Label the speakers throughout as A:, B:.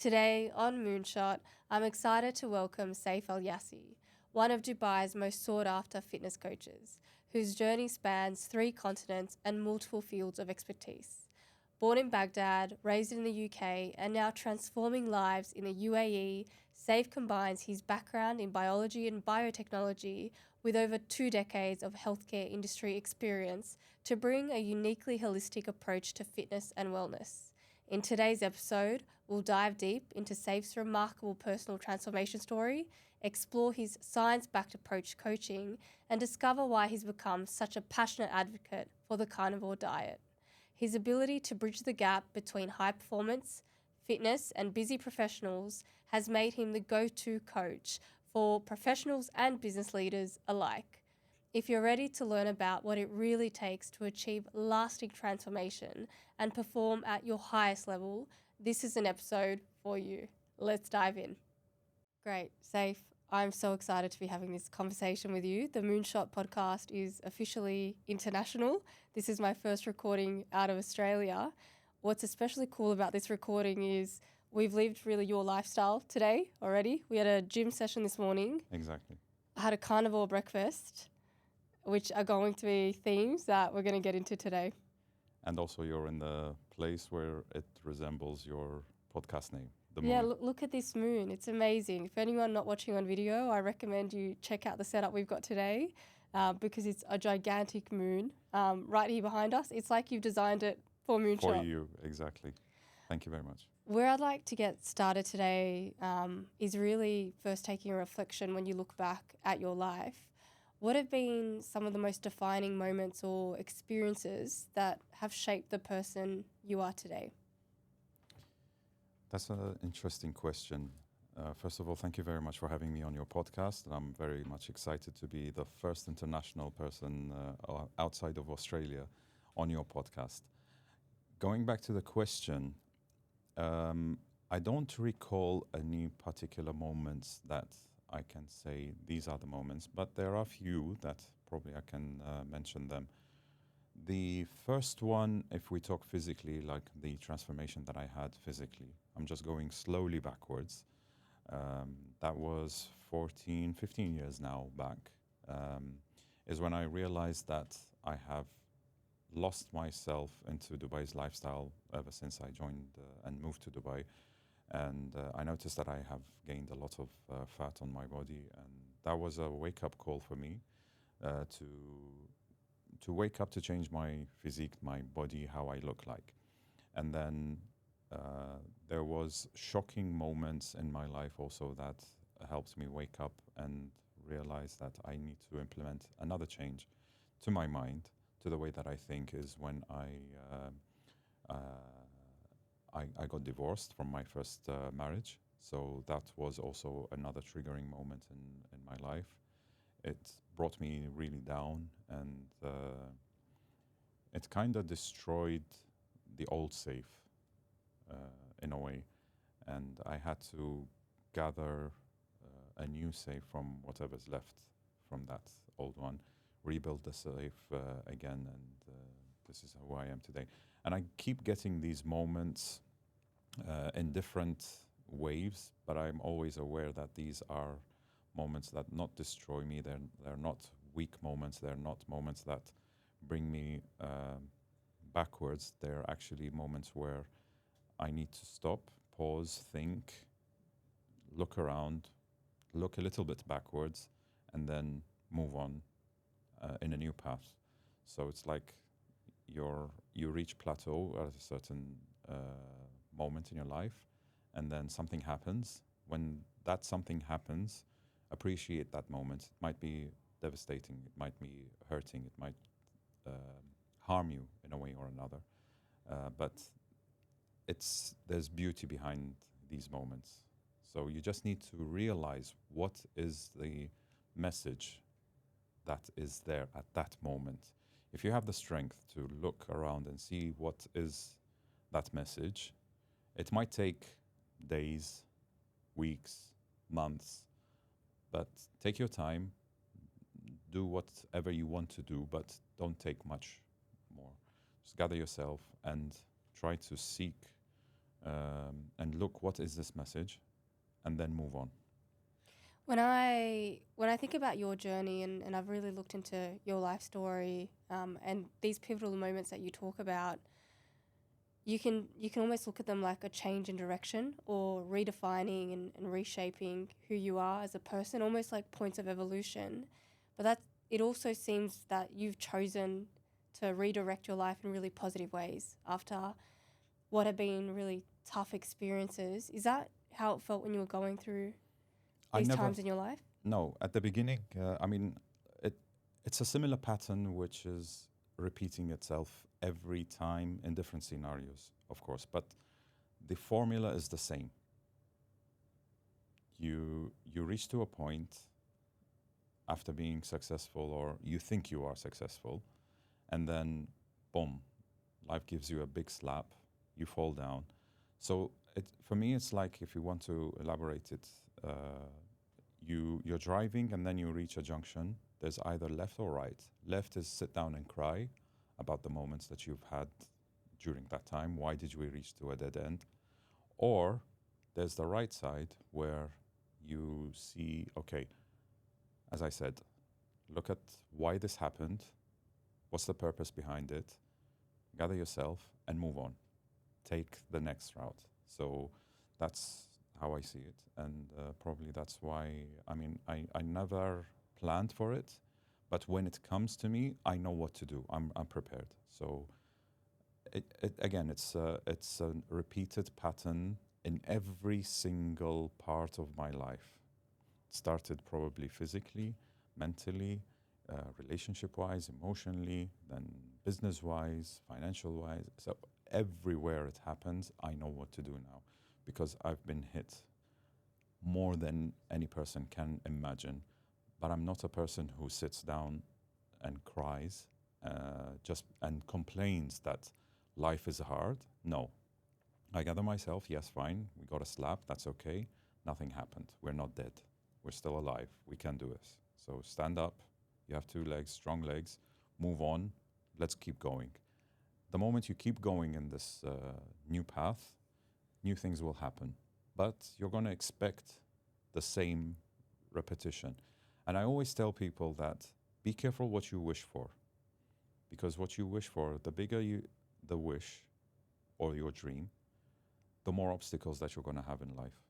A: Today on Moonshot, I'm excited to welcome Saif Al-Yasi, one of Dubai's most sought-after fitness coaches, whose journey spans 3 continents and multiple fields of expertise. Born in Baghdad, raised in the UK, and now transforming lives in the UAE, Saif combines his background in biology and biotechnology with over 2 decades of healthcare industry experience to bring a uniquely holistic approach to fitness and wellness. In today's episode, we'll dive deep into Saif's remarkable personal transformation story, explore his science-backed approach to coaching, and discover why he's become such a passionate advocate for the carnivore diet. His ability to bridge the gap between high performance, fitness, and busy professionals has made him the go-to coach for professionals and business leaders alike. If you're ready to learn about what it really takes to achieve lasting transformation and perform at your highest level, this is an episode for you. Let's dive in. Great. Saif, I'm so excited to be having this conversation with you. The Moonshot podcast is officially international. This is my first recording out of Australia. What's especially cool about this recording is we've lived really your lifestyle today already. We had a gym session this morning.
B: Exactly.
A: I had a carnivore breakfast, which are going to be themes that we're going to get into today.
B: And also you're in the place where it resembles your podcast name, the
A: Yeah,
B: moon.
A: look at this moon. It's amazing. For anyone not watching on video, I recommend you check out the setup we've got today because it's a gigantic moon right here behind us. It's like you've designed it for Moonshot.
B: For you, exactly. Thank you very much.
A: Where I'd like to get started today is really first taking a reflection when you look back at your life. What have been some of the most defining moments or experiences that have shaped the person you are today?
B: That's an interesting question. First of all, thank you very much for having me on your podcast. And I'm very much excited to be the first international person outside of Australia on your podcast. Going back to the question, I don't recall any particular moments that I can say these are the moments, but there are a few that probably I can mention them. The first one, if we talk physically, like the transformation that I had physically, I'm just going slowly backwards. That was 15 years now back, is when I realized that I have lost myself into Dubai's lifestyle ever since I joined and moved to Dubai. And I noticed that I have gained a lot of fat on my body, and that was a wake-up call for me to wake up, to change my physique, my body, how I look like. And then there was shocking moments in my life also that helped me wake up and realize that I need to implement another change to my mind, to the way that I think, is when I got divorced from my first marriage. So that was also another triggering moment in my life. It brought me really down, and it kind of destroyed the old Saif in a way. And I had to gather a new Saif from whatever's left from that old one, rebuild the Saif again, and this is who I am today. And I keep getting these moments in different waves, but I'm always aware that these are moments that not destroy me. They're not weak moments. They're not moments that bring me backwards. They're actually moments where I need to stop, pause, think, look around, look a little bit backwards, and then move on in a new path. So it's like you reach plateau at a certain moment in your life, and then something happens. When that something happens, appreciate that moment. It might be devastating, it might be hurting, it might harm you in a way or another, but there's beauty behind these moments. So you just need to realize what is the message that is there at that moment. If you have the strength to look around and see what is that message, it might take days, weeks, months, but take your time, do whatever you want to do, but don't take much more. Just gather yourself and try to seek and look, what is this message, and then move on.
A: When I think about your journey, and I've really looked into your life story, and these pivotal moments that you talk about, you can almost look at them like a change in direction or redefining and reshaping who you are as a person, almost like points of evolution. But that it also seems that you've chosen to redirect your life in really positive ways after what have been really tough experiences. Is that how it felt when you were going through
B: I
A: these
B: never,
A: times in your life?
B: no, at the beginning, I mean, it, it's a similar pattern which is repeating itself every time in different scenarios, of course, but the formula is the same. You reach to a point after being successful, or you think you are successful, and then boom, life gives you a big slap, you fall down. So for me, it's like, if you want to elaborate it, you're driving and then you reach a junction. There's either left or right. Left is sit down and cry about the moments that you've had during that time. Why did we reach to a dead end? Or there's the right side, where you see, okay, as I said, look at why this happened, what's the purpose behind it, gather yourself and move on. Take the next route. So that's how I see it. And probably that's why, I mean, I never planned for it, but when it comes to me, I know what to do. I'm prepared. So again, it's a repeated pattern in every single part of my life. It started probably physically, mentally, relationship-wise, emotionally, then business-wise, financial-wise. So everywhere it happens, I know what to do now, because I've been hit more than any person can imagine. But I'm not a person who sits down and cries just and complains that life is hard. No. I gather myself, yes, fine, we got a slap, that's okay. Nothing happened. We're not dead. We're still alive. We can do this. So stand up. You have 2 legs, strong legs. Move on. Let's keep going. The moment you keep going in this new path, new things will happen. But you're going to expect the same repetition. And I always tell people that be careful what you wish for. Because what you wish for, the bigger the wish or your dream, the more obstacles that you're going to have in life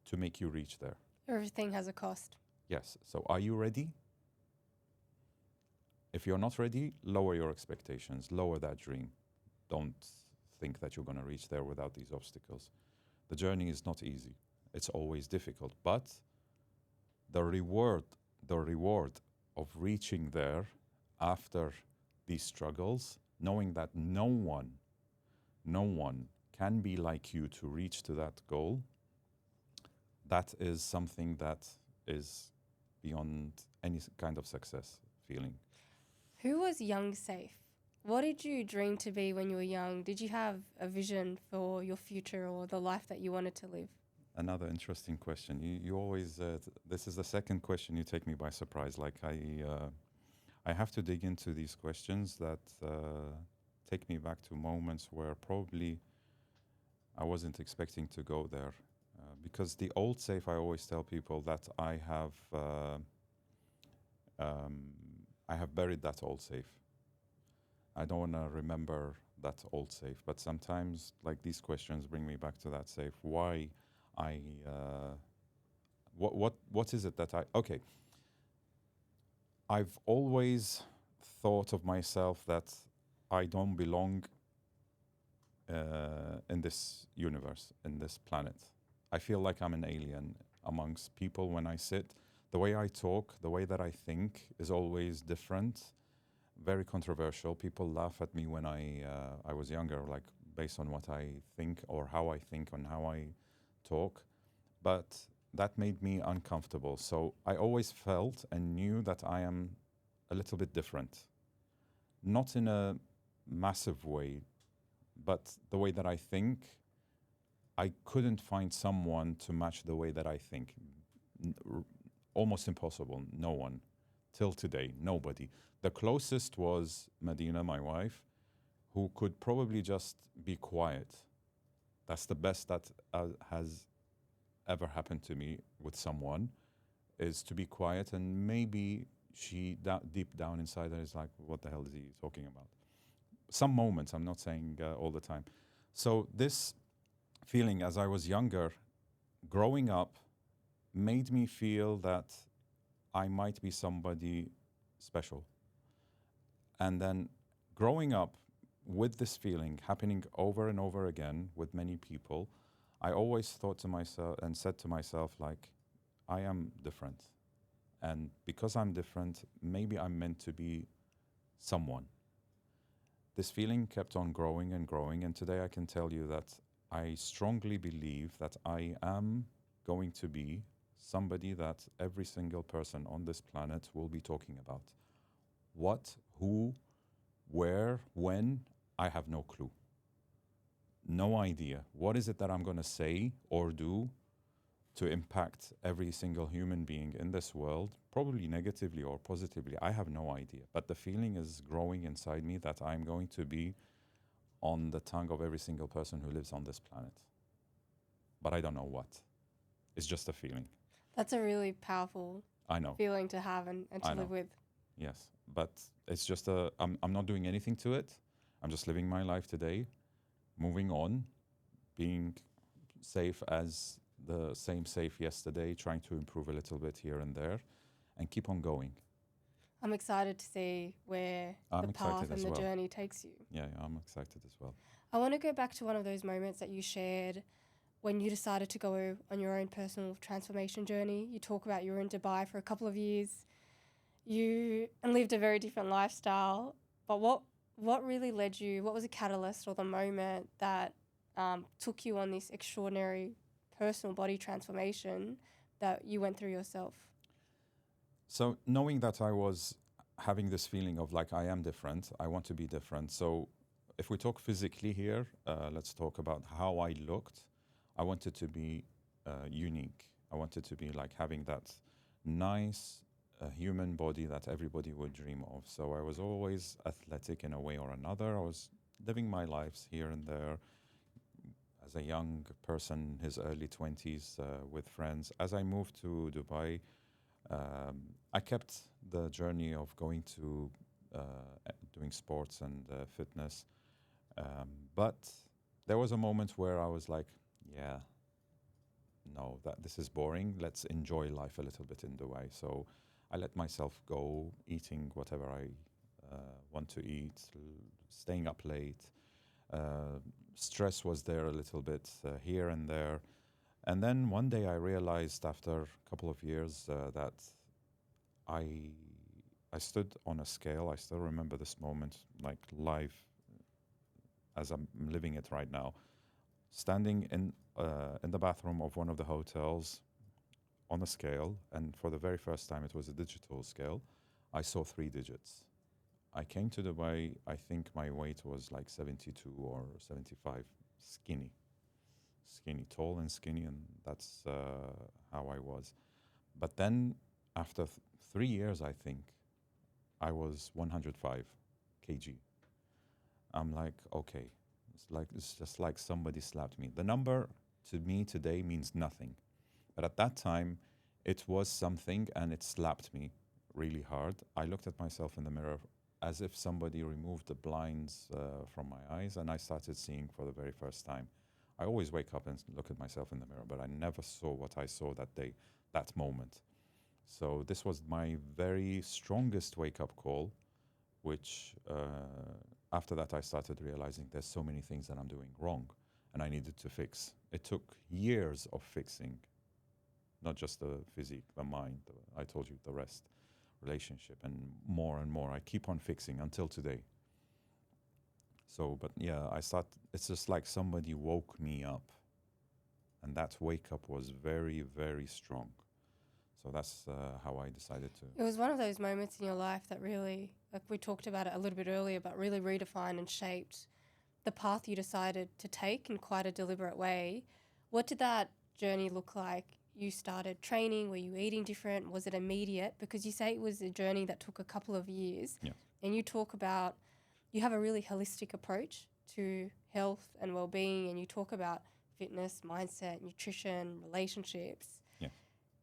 B: to make you reach there.
A: Everything has a cost.
B: Yes. So are you ready? If you're not ready, lower your expectations, lower that dream. Don't think that you're going to reach there without these obstacles. The journey is not easy. It's always difficult, but the reward of reaching there after these struggles, knowing that no one can be like you to reach to that goal, that is something that is beyond any kind of success feeling.
A: Who was young Saif? What did you dream to be when you were young? Did you have a vision for your future or the life that you wanted to live?
B: Another interesting question. You always, this is the second question, you take me by surprise. Like I have to dig into these questions that take me back to moments where probably I wasn't expecting to go there. Because the old Saif, I always tell people that I have buried that old Saif. I don't want to remember that old Saif, but sometimes like these questions bring me back to that Saif. Why what is it that okay. I've always thought of myself that I don't belong in this universe, in this planet. I feel like I'm an alien amongst people when I sit. The way I talk, the way that I think is always different, very controversial. People laugh at me when I was younger, like based on what I think or how I think and how I talk. But that made me uncomfortable. So I always felt and knew that I am a little bit different. Not in a massive way, but the way that I think, I couldn't find someone to match the way that I think. Almost impossible. No one. Till today, nobody. The closest was Medina, my wife, who could probably just be quiet That's the best that has ever happened to me with someone, is to be quiet, and maybe deep down inside her is like, what the hell is he talking about? Some moments, I'm not saying all the time. So this feeling as I was younger, growing up, made me feel that I might be somebody special. And then growing up with this feeling happening over and over again with many people, I always thought to myself and said to myself, like, I am different. And because I'm different, maybe I'm meant to be someone. This feeling kept on growing and growing. And today I can tell you that I strongly believe that I am going to be somebody that every single person on this planet will be talking about. What, who, where, when, I have no clue. No idea. What is it that I'm going to say or do to impact every single human being in this world, probably negatively or positively? I have no idea. But the feeling is growing inside me that I'm going to be on the tongue of every single person who lives on this planet. But I don't know what. It's just a feeling.
A: That's a really powerful
B: I know.
A: feeling to have and to live with.
B: Yes, but it's just I'm not doing anything to it. I'm just living my life today, moving on, being safe as the same safe yesterday, trying to improve a little bit here and there, and keep on going.
A: I'm excited to see where the path and the journey takes you.
B: Yeah, I'm excited as well.
A: I want to go back to one of those moments that you shared when you decided to go on your own personal transformation journey. You talk about you were in Dubai for a couple of years. You lived a very different lifestyle. But what really led you, what was the catalyst or the moment that took you on this extraordinary personal body transformation that you went through yourself?
B: So knowing that I was having this feeling of like I am different, I want to be different. So if we talk physically here, let's talk about how I looked. I wanted to be unique. I wanted to be like having that nice human body that everybody would dream of. So I was always athletic in a way or another. I was living my lives here and there as a young person, his early 20s, with friends. As I moved to Dubai, I kept the journey of going to doing sports and fitness. But there was a moment where I was like, yeah, no, this is boring. Let's enjoy life a little bit in Dubai. So I let myself go, eating whatever I want to eat, staying up late. Stress was there a little bit here and there. And then one day I realized after a couple of years that I stood on a scale. I still remember this moment, like live as I'm living it right now. Standing in the bathroom of one of the hotels on a scale, and for the very first time, it was a digital scale. I saw 3 digits. I came to Dubai, I think my weight was like 72 or 75, skinny, tall and skinny, and that's how I was. But then after 3 years, I think, I was 105 kg. I'm like, okay, it's just like somebody slapped me. The number to me today means nothing. But at that time, it was something, and it slapped me really hard. I looked at myself in the mirror as if somebody removed the blinds from my eyes, and I started seeing for the very first time. I always wake up and look at myself in the mirror, but I never saw what I saw that day, that moment. So this was my very strongest wake-up call, which after that I started realizing there's so many things that I'm doing wrong, and I needed to fix. It took years of fixing, not just the physique, the mind, I told you the rest, relationship, and more. I keep on fixing until today. So, but yeah, it's just like somebody woke me up, and that wake up was very, very strong. So that's how I decided to.
A: It was one of those moments in your life that really, like we talked about it a little bit earlier, but really redefined and shaped the path you decided to take in quite a deliberate way. What did that journey look like? You started training, were you eating different? Was it immediate? Because you say it was a journey that took a couple of years.
B: Yes.
A: And you talk about, you have a really holistic approach to health and well-being, and you talk about fitness, mindset, nutrition, relationships.
B: Yeah.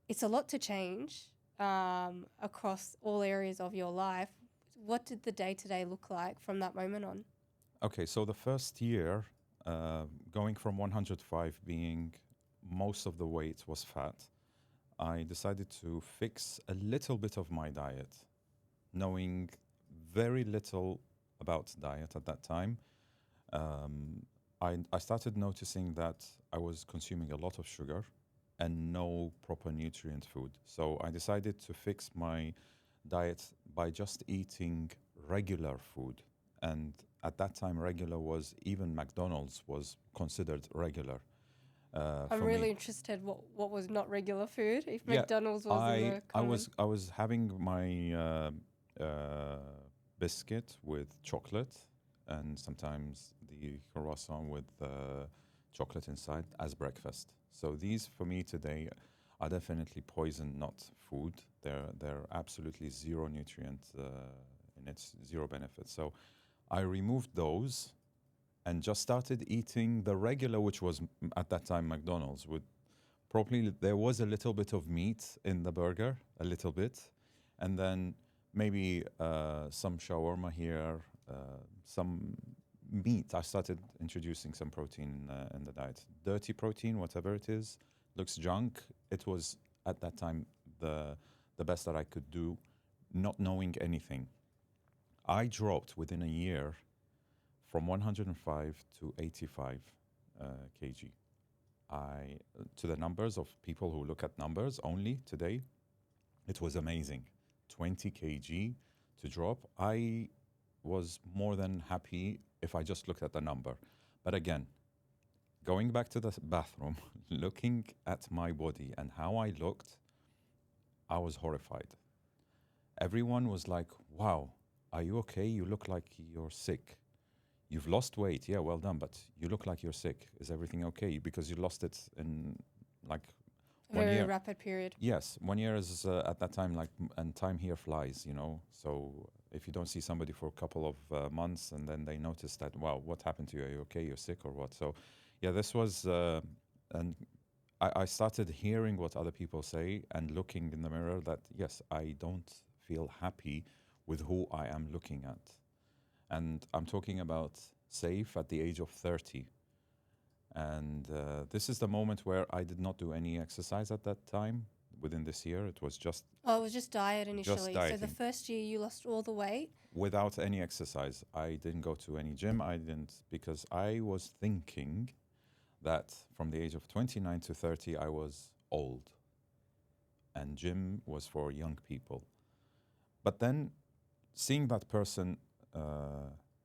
A: It's a lot to change across all areas of your life. What did the day-to-day look like from that moment on?
B: Okay, so the first year, going from 105 being most of the weight was fat, I decided to fix a little bit of my diet, knowing very little about diet at that time. I started noticing that I was consuming a lot of sugar and no proper nutrient food. So I decided to fix my diet by just eating regular food. And at that time, regular was even McDonald's was considered regular
A: I'm
B: for
A: really
B: me.
A: interested what was not regular food, if
B: Yeah,
A: McDonald's wasn't
B: I
A: a
B: I
A: common.
B: was I was having my biscuit with chocolate and sometimes the croissant with chocolate inside as breakfast. So these for me today are definitely poison, not food. They're absolutely zero nutrient and it's zero benefit. So I removed those and just started eating the regular, which was at that time McDonald's with probably there was a little bit of meat in the burger, a little bit, and then maybe some shawarma here, some meat. I started introducing some protein in the diet. Dirty protein, whatever it is, looks junk. It was at that time the best that I could do, not knowing anything. I dropped within a year from 105 to 85 kg. I to the numbers of people who look at numbers only today, it was amazing. 20 kg to drop. I was more than happy if I just looked at the number. But again, going back to the bathroom, looking at my body and how I looked, I was horrified. Everyone was like, "Wow, are you okay? You look like you're sick. You've lost weight. Yeah, well done, but you look like you're sick. Is everything okay? Because you lost it in like
A: A
B: one
A: very
B: year."
A: rapid period.
B: Yes, 1 year is at that time like, and time here flies, you know. So if you don't see somebody for a couple of months and then they notice that, wow, what happened to you? Are you okay? You're sick or what? So, yeah, this was, and I started hearing what other people say and looking in the mirror that, yes, I don't feel happy with who I am looking at. And I'm talking about Saif at the age of 30. And this is the moment where I did not do any exercise at that time within this year. It was
A: Oh, it was just diet
B: just
A: initially. So the
B: dieting
A: first year you lost all the weight.
B: without any exercise. I didn't go to any gym. I didn't because I was thinking that from the age of 29 to 30, I was old and gym was for young people. But then seeing that person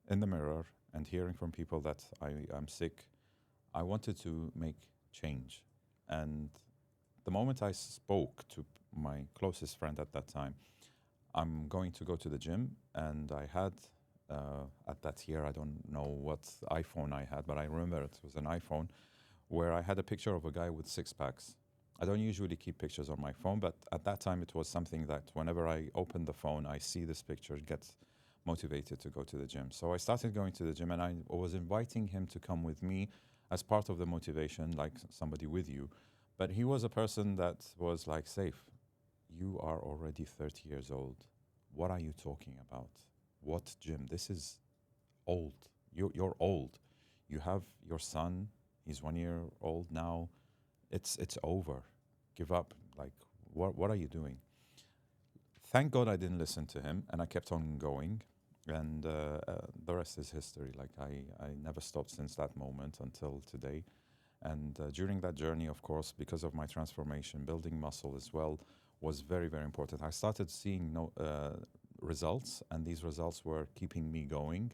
B: in the mirror and hearing from people that I'm sick, I wanted to make change. And the moment I spoke to my closest friend at that time, I'm going to go to the gym, and I had at that year, I don't know what iPhone I had, but I remember it was an iPhone where I had a picture of a guy with six packs. I don't usually keep pictures on my phone, but at that time it was something that whenever I open the phone, I see this picture, get motivated to go to the gym. So I started going to the gym, and I was inviting him to come with me as part of the motivation, like somebody with you. But he was a person that was like, Safe, you are already 30 years old. What are you talking about? What gym? This is old. You're old. You have your son. He's 1 year old now. It's over. Give up. Like, what are you doing? Thank God I didn't listen to him, and I kept on going. And the rest is history. Like I never stopped since that moment until today. And during that journey, of course, because of my transformation, building muscle as well was very, very important. I started seeing results, and these results were keeping me going.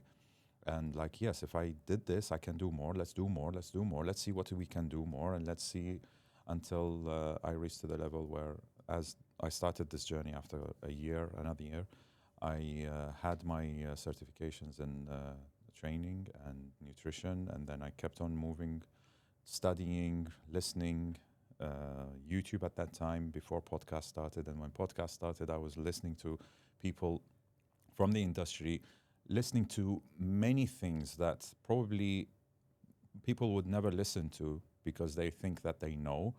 B: And like, yes, if I did this, I can do more. Let's do more. Let's do more. Let's see what we can do more, and let's see until I reached to the level where, as I started this journey after a year, another year, I had my certifications in training and nutrition, and then I kept on moving, studying, listening. YouTube at that time before podcast started, and when podcast started, I was listening to people from the industry, listening to many things that probably people would never listen to because they think that they know.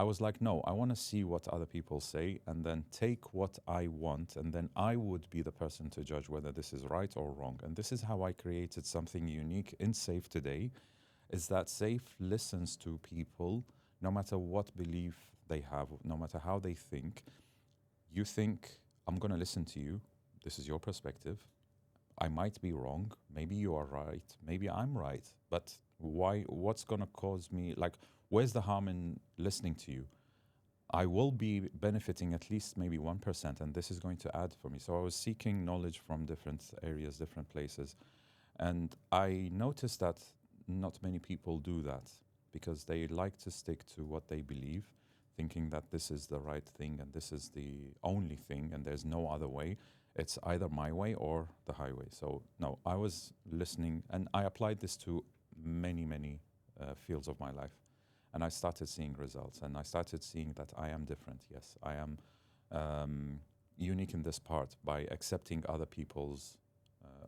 B: I was like, no, I want to see what other people say and then take what I want, and then I would be the person to judge whether this is right or wrong. And this is how I created something unique in Safe today, is that Safe listens to people no matter what belief they have, no matter how they think. You think, I'm going to listen to you. This is your perspective. I might be wrong. Maybe you are right. Maybe I'm right. But why? What's going to cause me? Like, where's the harm in listening to you? I will be benefiting at least maybe 1%, and this is going to add for me. So I was seeking knowledge from different areas, different places. And I noticed that not many people do that because they like to stick to what they believe, thinking that this is the right thing and this is the only thing and there's no other way. It's either my way or the highway. So, no, I was listening and I applied this to many, many fields of my life. And I started seeing results and I started seeing that I am different. Yes, I am unique in this part by accepting other people's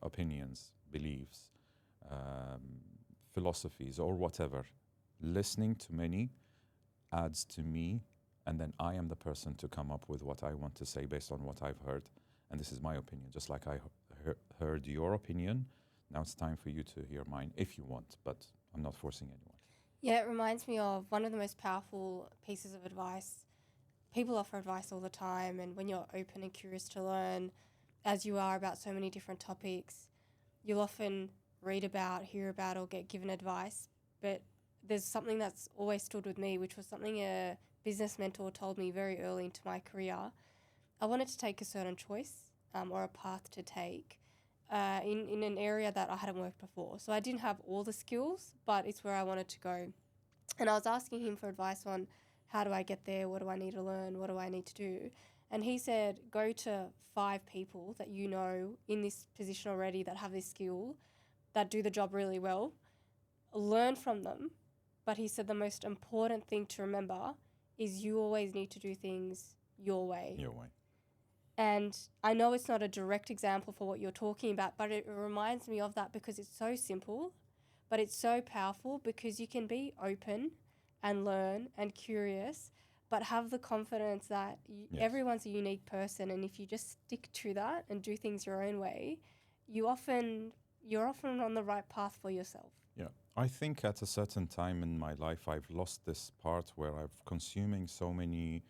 B: opinions, beliefs, philosophies, or whatever. Listening to many adds to me, and then I am the person to come up with what I want to say based on what I've heard. And this is my opinion, just like I heard your opinion. Now it's time for you to hear mine if you want, but I'm not forcing anyone.
A: Yeah, it reminds me of one of the most powerful pieces of advice. People offer advice all the time, and when you're open and curious to learn, as you are about so many different topics, you'll often read about, hear about, or get given advice. But there's something that's always stood with me, which was something a business mentor told me very early into my career. I wanted to take a certain choice or a path to take in an area that I hadn't worked before. So I didn't have all the skills, but it's where I wanted to go. And I was asking him for advice on how do I get there? What do I need to learn? What do I need to do? And he said, go to 5 people that you know in this position already that have this skill, that do the job really well, learn from them. But he said the most important thing to remember is you always need to do things your way.
B: Your way.
A: And I know it's not a direct example for what you're talking about, but it reminds me of that because it's so simple, but it's so powerful because you can be open and learn and curious, but have the confidence that
B: Yes.
A: everyone's a unique person. And if you just stick to that and do things your own way, you're often on the right path for yourself.
B: Yeah. I think at a certain time in my life, I've lost this part where I'm consuming so many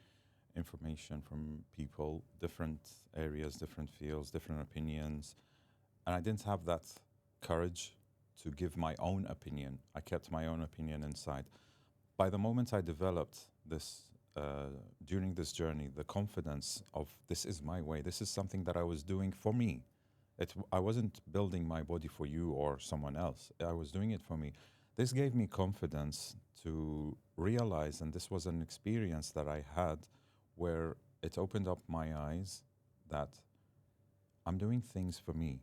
B: information from people, different areas, different fields, different opinions. And I didn't have that courage to give my own opinion. I kept my own opinion inside. By the moment I developed this, during this journey, the confidence of this is my way, this is something that I was doing for me. I wasn't building my body for you or someone else. I was doing it for me. This gave me confidence to realize, and this was an experience that I had where it opened up my eyes that I'm doing things for me.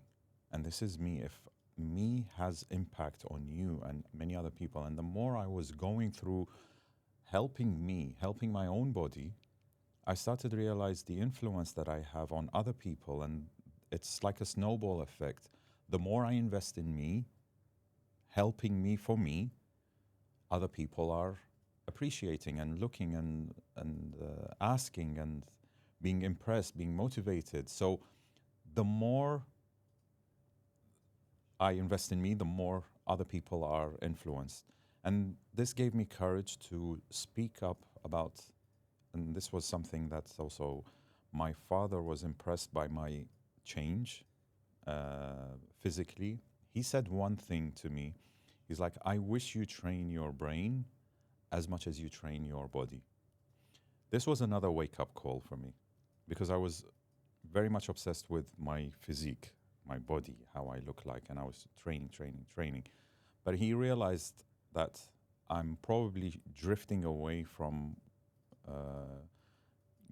B: And this is me. If me has impact on you and many other people, and the more I was going through helping me, helping my own body, I started to realize the influence that I have on other people. And it's like a snowball effect. The more I invest in me, helping me for me, other people are appreciating and looking and asking and being impressed, being motivated. So the more I invest in me, the more other people are influenced. And this gave me courage to speak up about, and this was something that also my father was impressed by my change physically. He said one thing to me. He's like, I wish you train your brain as much as you train your body. This was another wake-up call for me because I was very much obsessed with my physique, my body, how I look like, and I was training. But he realized that I'm probably drifting away from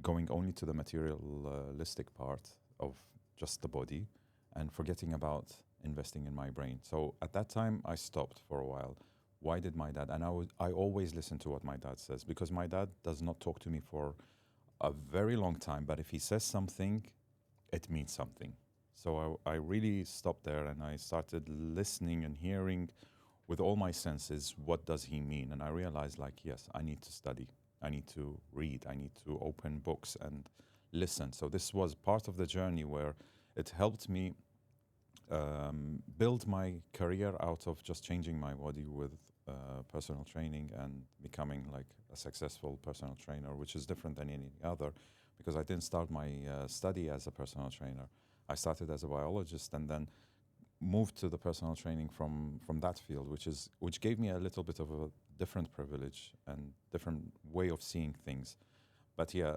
B: going only to the materialistic part of just the body and forgetting about investing in my brain. So at that time, I stopped for a while. Why did my dad? And I always listen to what my dad says because my dad does not talk to me for a very long time. But if he says something, it means something. So I really stopped there and I started listening and hearing with all my senses, what does he mean? And I realized, like, yes, I need to study. I need to read. I need to open books and listen. So this was part of the journey where it helped me build my career out of just changing my body with personal training and becoming like a successful personal trainer, which is different than any other, because I didn't start my study as a personal trainer. I started as a biologist and then moved to the personal training from that field, which gave me a little bit of a different privilege and different way of seeing things. But yeah,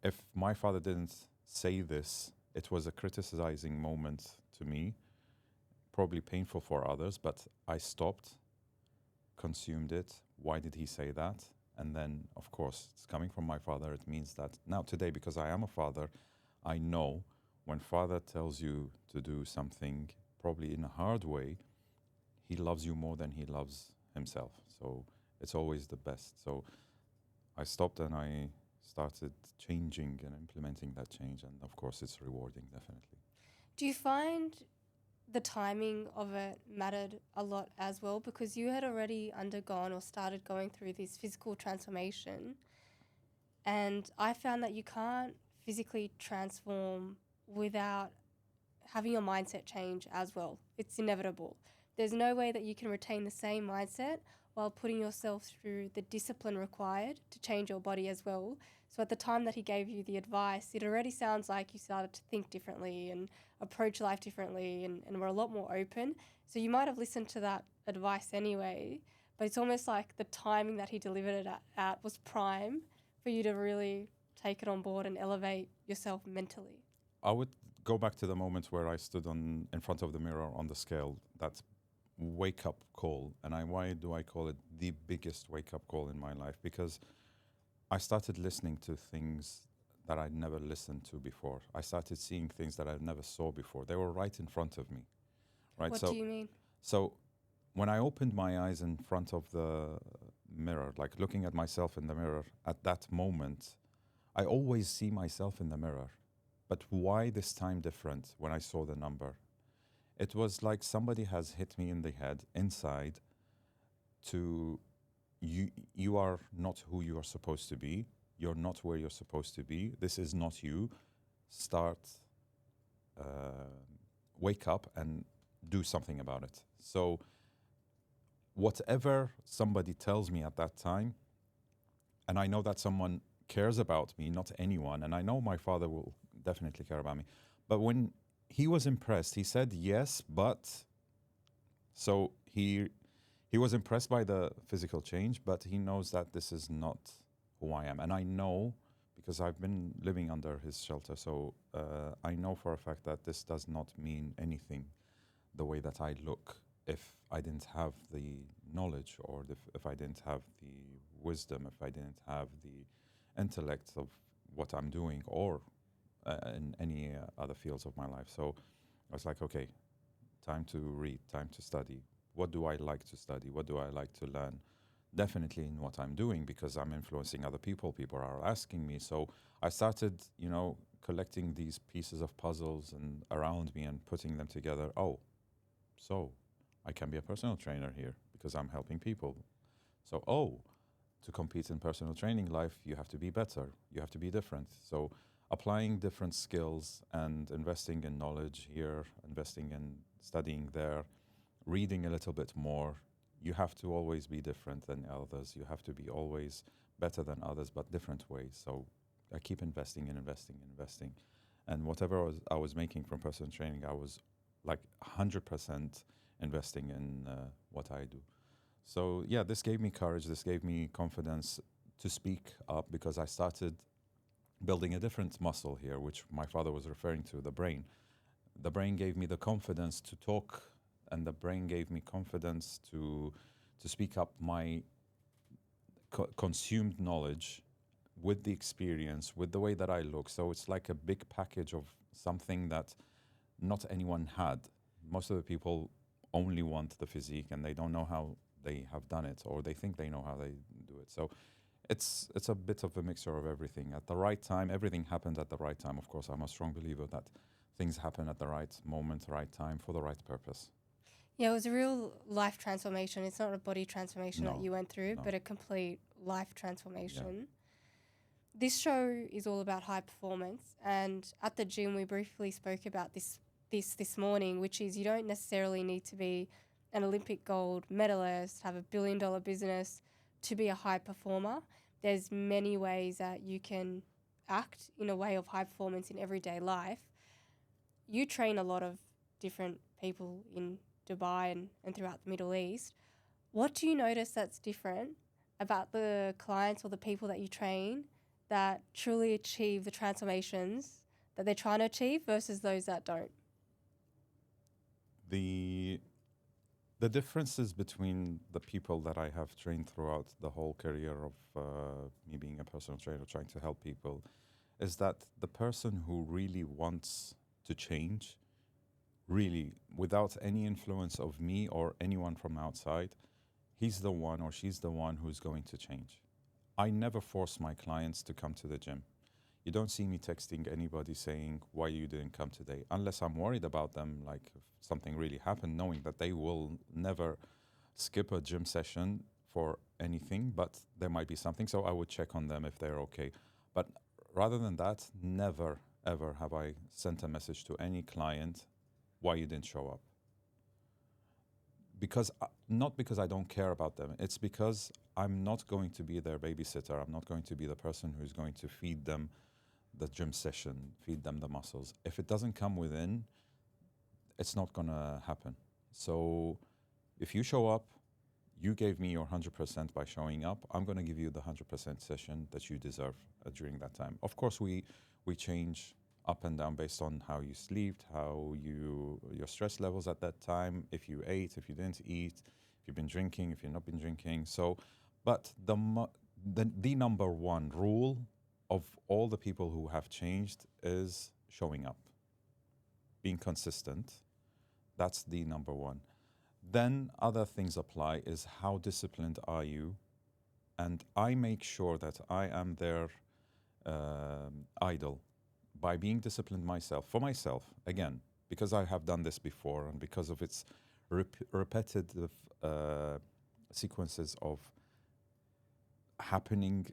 B: if my father didn't say this, it was a criticizing moment to me, probably painful for others, but I stopped, consumed it. Why did he say that? And then, of course, it's coming from my father. It means that now today, because I am a father, I know when father tells you to do something, probably in a hard way, he loves you more than he loves himself. So it's always the best. So I stopped and I started changing and implementing that change. And of course, it's rewarding, definitely.
A: Do you find the timing of it mattered a lot as well? Because you had already undergone or started going through this physical transformation. And I found that you can't physically transform without having your mindset change as well. It's inevitable. There's no way that you can retain the same mindset while putting yourself through the discipline required to change your body as well. So at the time that he gave you the advice, it already sounds like you started to think differently and approach life differently and were a lot more open. So you might have listened to that advice anyway, but it's almost like the timing that he delivered it at was prime for you to really take it on board and elevate yourself mentally.
B: I would go back to the moment where I stood in front of the mirror on the scale. That wake up call, and why do I call it the biggest wake up call in my life? Because I started listening to things that I'd never listened to before. I started seeing things that I never saw before. They were right in front of me, right?
A: What do you mean?
B: So when I opened my eyes in front of the mirror, like looking at myself in the mirror at that moment, I always see myself in the mirror. But why this time different when I saw the number? It was like somebody has hit me in the head inside to you are not who you are supposed to be. You're not where you're supposed to be. This is not you. Start, wake up and do something about it. So whatever somebody tells me at that time, and I know that someone cares about me, not anyone, and I know my father will definitely care about me. But when he was impressed, he said yes, but so he was impressed by the physical change, but he knows that this is not who I am. And I know because I've been living under his shelter, so I know for a fact that this does not mean anything the way that I look if I didn't have the knowledge or if I didn't have the wisdom, if I didn't have the intellect of what I'm doing or in any other fields of my life. So I was like, okay, time to read, time to study. What do I like to study? What do I like to learn? Definitely in what I'm doing because I'm influencing other people. People are asking me. So I started, collecting these pieces of puzzles and around me and putting them together. Oh, so I can be a personal trainer here because I'm helping people. So, to compete in personal training life, you have to be better. You have to be different. So applying different skills and investing in knowledge here, investing in studying there, reading a little bit more. You have to always be different than others. You have to be always better than others, but different ways. So I keep investing and investing and investing. And whatever I was making from personal training, I was like 100% investing in what I do. So yeah, this gave me courage. This gave me confidence to speak up because I started building a different muscle here, which my father was referring to, the brain. The brain gave me the confidence to talk, and the brain gave me confidence to speak up my consumed knowledge with the experience, with the way that I look. So it's like a big package of something that not anyone had. Most of the people only want the physique and they don't know how they have done it, or they think they know how they do it. So it's a bit of a mixture of everything. At the right time, everything happened at the right time. Of course, I'm a strong believer that things happen at the right moment, right time, for the right purpose.
A: Yeah, it was a real life transformation. It's not a body transformation that
B: No,
A: you went through,
B: no.
A: but a complete life
B: Yeah.
A: transformation. This show is all about high performance, and at the gym we briefly spoke about this morning, which is you don't necessarily need to be an Olympic gold medalist, have $1 billion business to be a high performer. There's many ways that you can act in a way of high performance in everyday life. You train a lot of different people in Dubai and throughout the Middle East. What do you notice that's different about the clients or the people that you train that truly achieve the transformations that they're trying to achieve versus those that don't?
B: The the differences between the people that I have trained throughout the whole career of me being a personal trainer trying to help people is that the person who really wants to change, really without any influence of me or anyone from outside, he's the one or she's the one who's going to change. I never force my clients to come to the gym. You don't see me texting anybody saying why you didn't come today, unless I'm worried about them, like if something really happened, knowing that they will never skip a gym session for anything, but there might be something. So I would check on them if they're okay. But rather than that, never, ever have I sent a message to any client why you didn't show up. Because not because I don't care about them, it's because I'm not going to be their babysitter. I'm not going to be the person who's going to feed them the gym session, feed them the muscles. If it doesn't come within, it's not gonna happen. So if you show up, you gave me your 100% by showing up. I'm gonna give you the 100% session that you deserve during that time. Of course, we change up and down based on how you slept, how your stress levels at that time, if you ate, if you didn't eat, if you've been drinking, if you've not been drinking. So, but the number one rule of all the people who have changed is showing up, being consistent. That's the number one. Then other things apply is how disciplined are you? And I make sure that I am their idol by being disciplined myself, for myself, again, because I have done this before and because of its repetitive sequences of happening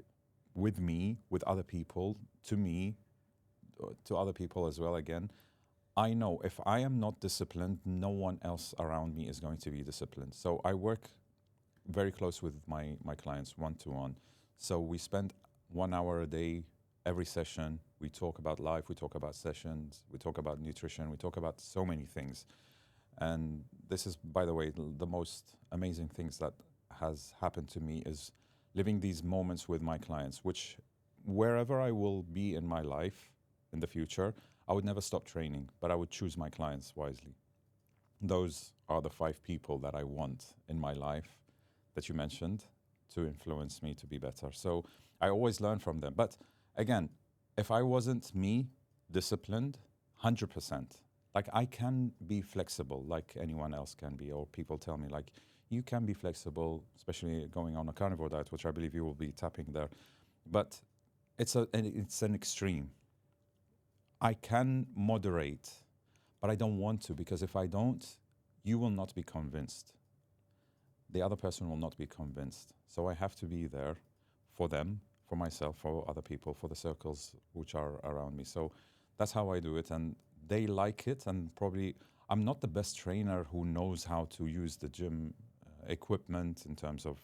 B: with me, with other people, to me, to other people as well, again. I know if I am not disciplined, no one else around me is going to be disciplined. So I work very close with my clients one-to-one. So we spend 1 hour a day every session. We talk about life, we talk about sessions, we talk about nutrition, we talk about so many things. And this is, by the way, the most amazing things that has happened to me is living these moments with my clients, which wherever I will be in my life in the future, I would never stop training, but I would choose my clients wisely. Those are the 5 people that I want in my life that you mentioned to influence me to be better. So I always learn from them. But again, if I wasn't me, disciplined, 100%, like I can be flexible like anyone else can be, or people tell me like, you can be flexible, especially going on a carnivore diet, which I believe you will be tapping there. But it's an extreme. I can moderate, but I don't want to, because if I don't, you will not be convinced. The other person will not be convinced. So I have to be there for them, for myself, for other people, for the circles which are around me. So that's how I do it. And they like it. And probably I'm not the best trainer who knows how to use the gym equipment in terms of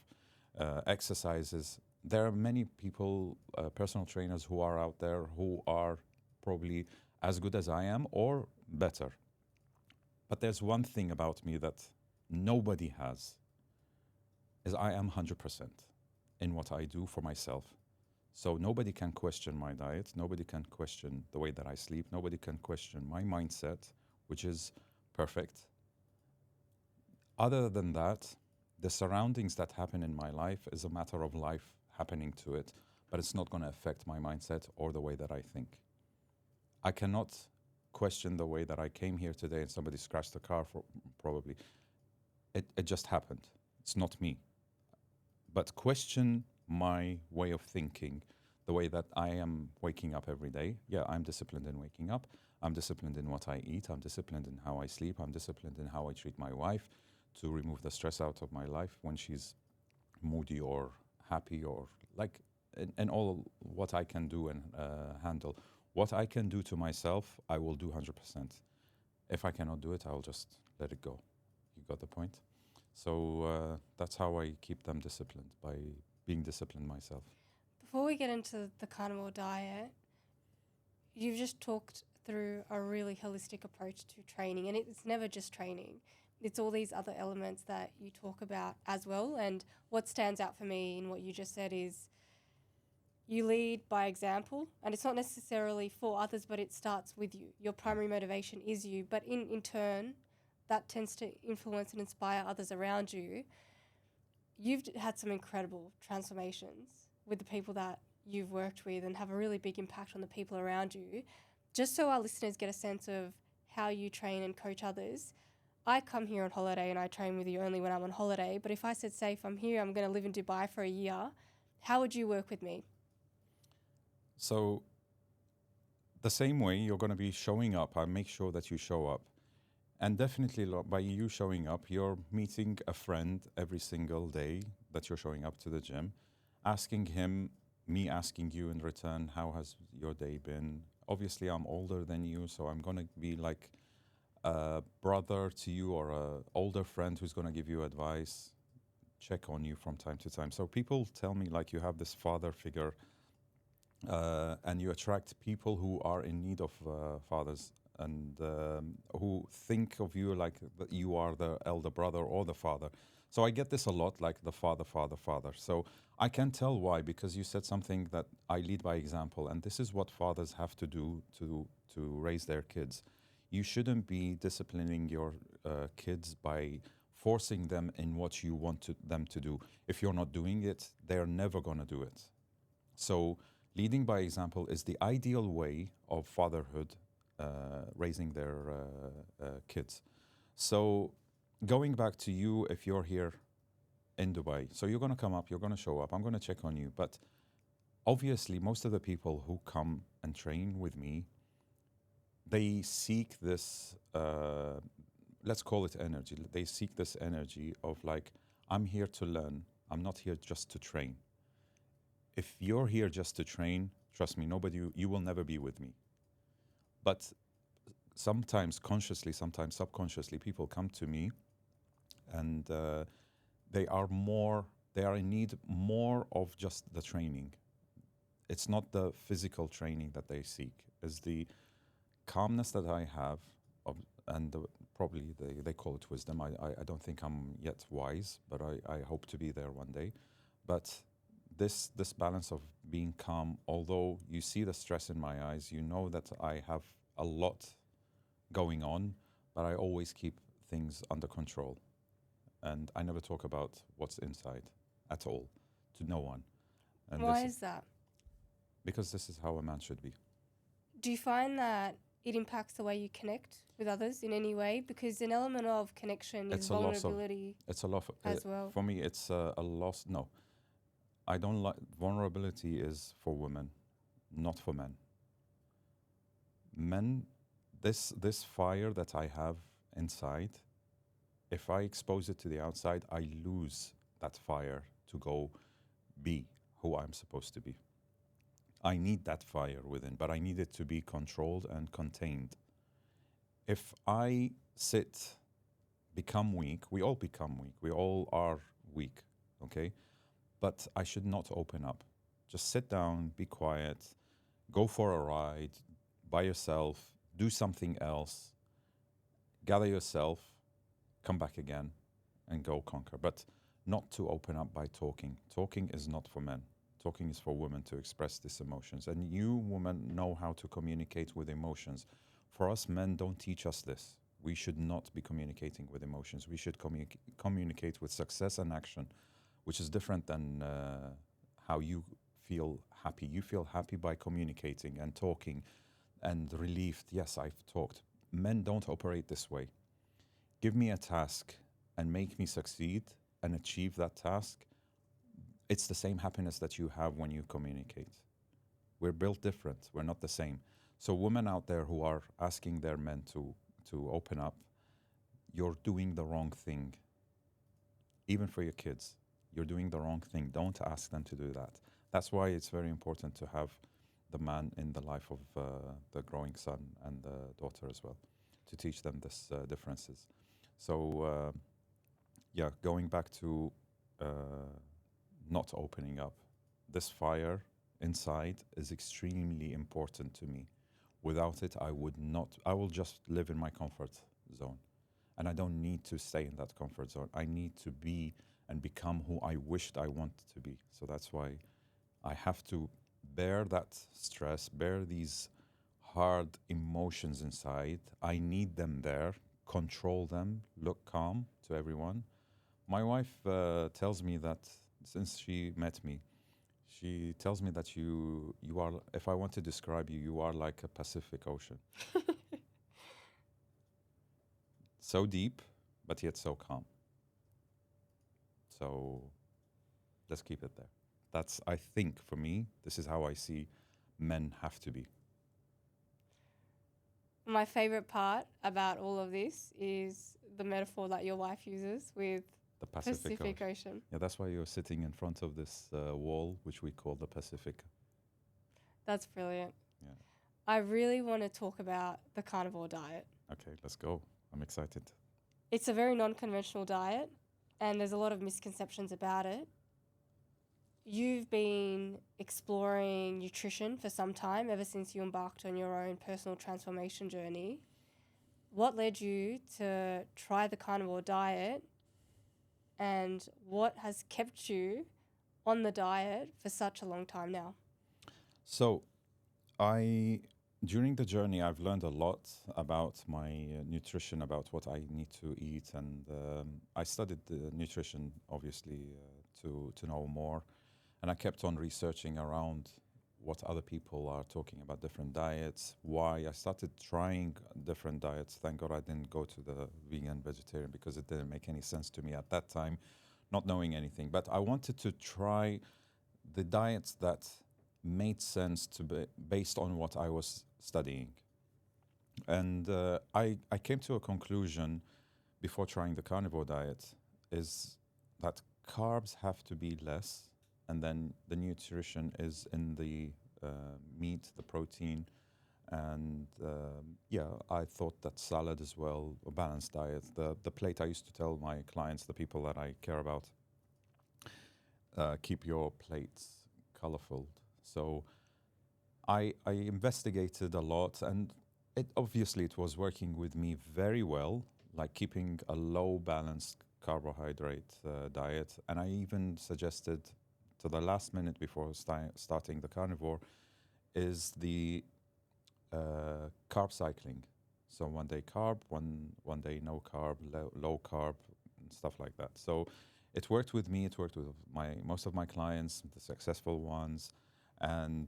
B: exercises. There are many people, personal trainers who are out there who are probably as good as I am or better. But there's one thing about me that nobody has, is I am 100% in what I do for myself. So nobody can question my diet, nobody can question the way that I sleep, nobody can question my mindset, which is perfect. Other than that, the surroundings that happen in my life is a matter of life happening to it, but it's not going to affect my mindset or the way that I think. I cannot question the way that I came here today and somebody scratched the car, for probably. It just happened. It's not me. But question my way of thinking, the way that I am waking up every day. Yeah, I'm disciplined in waking up. I'm disciplined in what I eat. I'm disciplined in how I sleep. I'm disciplined in how I treat my wife. to remove the stress out of my life when she's moody or happy or like, and all what I can do and handle. What I can do to myself, I will do 100%. If I cannot do it, I'll just let it go. You got the point? So that's how I keep them disciplined, by being disciplined myself.
A: Before we get into the carnivore diet, you've just talked through a really holistic approach to training, and it's never just training. It's all these other elements that you talk about as well. And what stands out for me in what you just said is you lead by example, and it's not necessarily for others, but it starts with you. Your primary motivation is you, but in turn, that tends to influence and inspire others around you. You've had some incredible transformations with the people that you've worked with and have a really big impact on the people around you. Just so our listeners get a sense of how you train and coach others, I come here on holiday and I train with you only when I'm on holiday. But if I said, Saif, I'm here, I'm going to live in Dubai for a year, how would you work with me?
B: So the same way you're going to be showing up, I make sure that you show up. And definitely by you showing up, you're meeting a friend every single day that you're showing up to the gym, asking him, me asking you in return, how has your day been? Obviously, I'm older than you, so I'm going to be like a brother to you or an older friend who's going to give you advice, check on you from time to time. So people tell me like you have this father figure and you attract people who are in need of fathers and who think of you like that you are the elder brother or the father. So I get this a lot, like the father, father, father. So I can tell why, because you said something that I lead by example, and this is what fathers have to do to raise their kids. You shouldn't be disciplining your kids by forcing them in what you want them to do. If you're not doing it, they're never going to do it. So leading by example is the ideal way of fatherhood, raising their kids. So going back to you, if you're here in Dubai, so you're going to come up, you're going to show up, I'm going to check on you. But obviously, most of the people who come and train with me, they seek this, let's call it energy. They seek this energy of like, I'm here to learn. I'm not here just to train. If you're here just to train, trust me, you will never be with me. But sometimes consciously, sometimes subconsciously, people come to me and they are in need more of just the training. It's not the physical training that they seek. It's the calmness that I have, and probably they call it wisdom. I don't think I'm yet wise, but I hope to be there one day. But this balance of being calm, although you see the stress in my eyes, you know that I have a lot going on, but I always keep things under control. And I never talk about what's inside at all to no one. And
A: Why is that?
B: Because this is how a man should be.
A: Do you find that it impacts the way you connect with others in any way? Because an element of connection is vulnerability.
B: It's a loss
A: as well.
B: For me, it's a loss. No, I don't like vulnerability. Is for women, not for men. Men, this fire that I have inside, if I expose it to the outside, I lose that fire to go be who I'm supposed to be. I need that fire within, but I need it to be controlled and contained. If I become weak, we all become weak. We all are weak, okay? But I should not open up. Just sit down, be quiet, go for a ride by yourself, do something else, gather yourself, come back again, and go conquer. But not to open up by talking. Talking is not for men. Talking is for women to express these emotions. And you women know how to communicate with emotions. For us men, don't teach us this. We should not be communicating with emotions. We should communicate with success and action, which is different than how you feel happy. You feel happy by communicating and talking and relieved. Yes, I've talked. Men don't operate this way. Give me a task and make me succeed and achieve that task. It's the same happiness that you have when you communicate. We're built different. We're not the same. So women out there who are asking their men to open up, you're doing the wrong thing. even for your kids. You're doing the wrong thing. Don't ask them to do that. That's why it's very important to have the man in the life of the growing son and the daughter as well, to teach them this differences. So yeah, going back to uh, not opening up, this fire inside is extremely important to me. Without it, I would not. I will just live in my comfort zone, and I don't need to stay in that comfort zone. I need to be and become who I wished I wanted to be. So that's why I have to bear that stress, bear these hard emotions inside. I need them there, control them, look calm to everyone. My wife tells me that since she met me, she tells me that you are. If I want to describe you, you are like a Pacific Ocean, so deep, but yet so calm. So let's keep it there. That's, I think, for me, this is how I see men have to be.
A: My favorite part about all of this is the metaphor that your wife uses with
B: The Pacific
A: Pacific
B: Ocean.
A: Ocean.
B: Yeah, that's why you're sitting in front of this wall, which we call the Pacific.
A: That's brilliant.
B: Yeah.
A: I really want to talk about the carnivore diet.
B: Okay, let's go. I'm excited.
A: It's a very non-conventional diet, and there's a lot of misconceptions about it. You've been exploring nutrition for some time, ever since you embarked on your own personal transformation journey. What led you to try the carnivore diet, and what has kept you on the diet for such a long time now?
B: So, during the journey, I've learned a lot about my nutrition, about what I need to eat, and I studied nutrition, obviously, to know more. And I kept on researching around what other people are talking about different diets, why I started trying different diets. Thank God I didn't go to the vegan vegetarian because it didn't make any sense to me at that time, not knowing anything. But I wanted to try the diets that made sense to be based on what I was studying. And I came to a conclusion before trying the carnivore diet is that carbs have to be less, and then the nutrition is in the meat, the protein, and yeah, I thought that salad as well, a balanced diet. The plate, I used to tell my clients, the people that I care about, keep your plates colorful. So I investigated a lot, and it obviously it was working with me very well, like keeping a low balanced carbohydrate diet. And I even suggested to the last minute before starting the carnivore is the carb cycling. So one day carb, one day no carb, low carb, and stuff like that. So it worked with me. It worked with most of my clients, the successful ones, and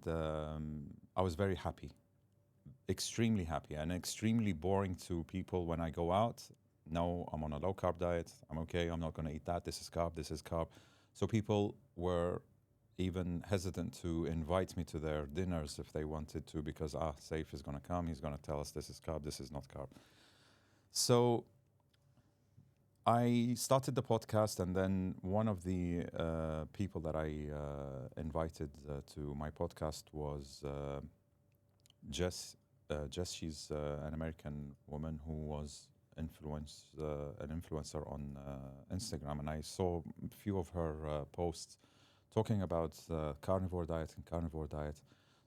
B: I was very happy, extremely happy, and extremely boring to people when I go out. No, I'm on a low carb diet. I'm okay. I'm not going to eat that. This is carb. This is carb. So people were even hesitant to invite me to their dinners if they wanted to, because Saif is going to come. He's going to tell us this is carb. This is not carb. So I started the podcast, and then one of the people that I invited to my podcast was Jess. Jess, she's an American woman who was an influencer on Instagram, and I saw a few of her posts talking about carnivore diet and carnivore diet.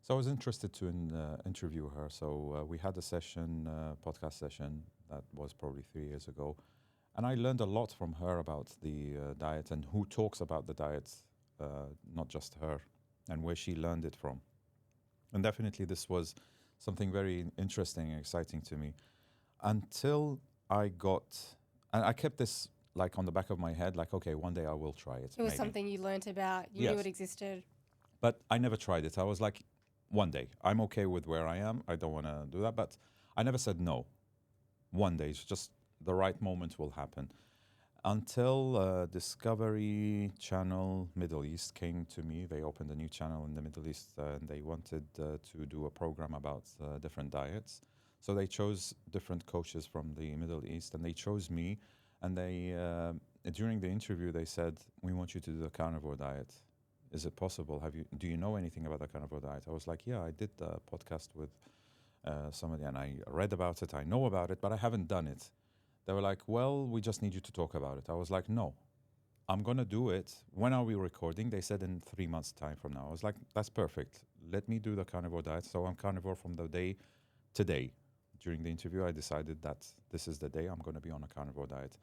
B: So I was interested to interview her. So we had a session, podcast session, that was probably 3 years ago. And I learned a lot from her about the diet and who talks about the diet, not just her, and where she learned it from. And definitely this was something very interesting and exciting to me until I got, and I kept this like on the back of my head, like, okay, one day I will try it.
A: It was
B: maybe.
A: something you learnt about, you knew
B: Yes.
A: it existed.
B: But I never tried it. I was like, one day, I'm okay with where I am. I don't want to do that. But I never said no. One day, it's just the right moment will happen. Until Discovery Channel Middle East came to me. They opened a new channel in the Middle East, and they wanted to do a program about different diets. So they chose different coaches from the Middle East, and they chose me, and they during the interview, they said, "We want you to do the carnivore diet. Is it possible? Do you know anything about the carnivore diet?" I was like, "Yeah, I did the podcast with somebody, and I read about it. I know about it, but I haven't done it." They were like, "Well, we just need you to talk about it." I was like, "No, I'm gonna do it. When are we recording?" They said in 3 months' time from now. I was like, "That's perfect. Let me do the carnivore diet." So I'm carnivore from the day today. During the interview, I decided that this is the day I'm gonna be on a carnivore diet.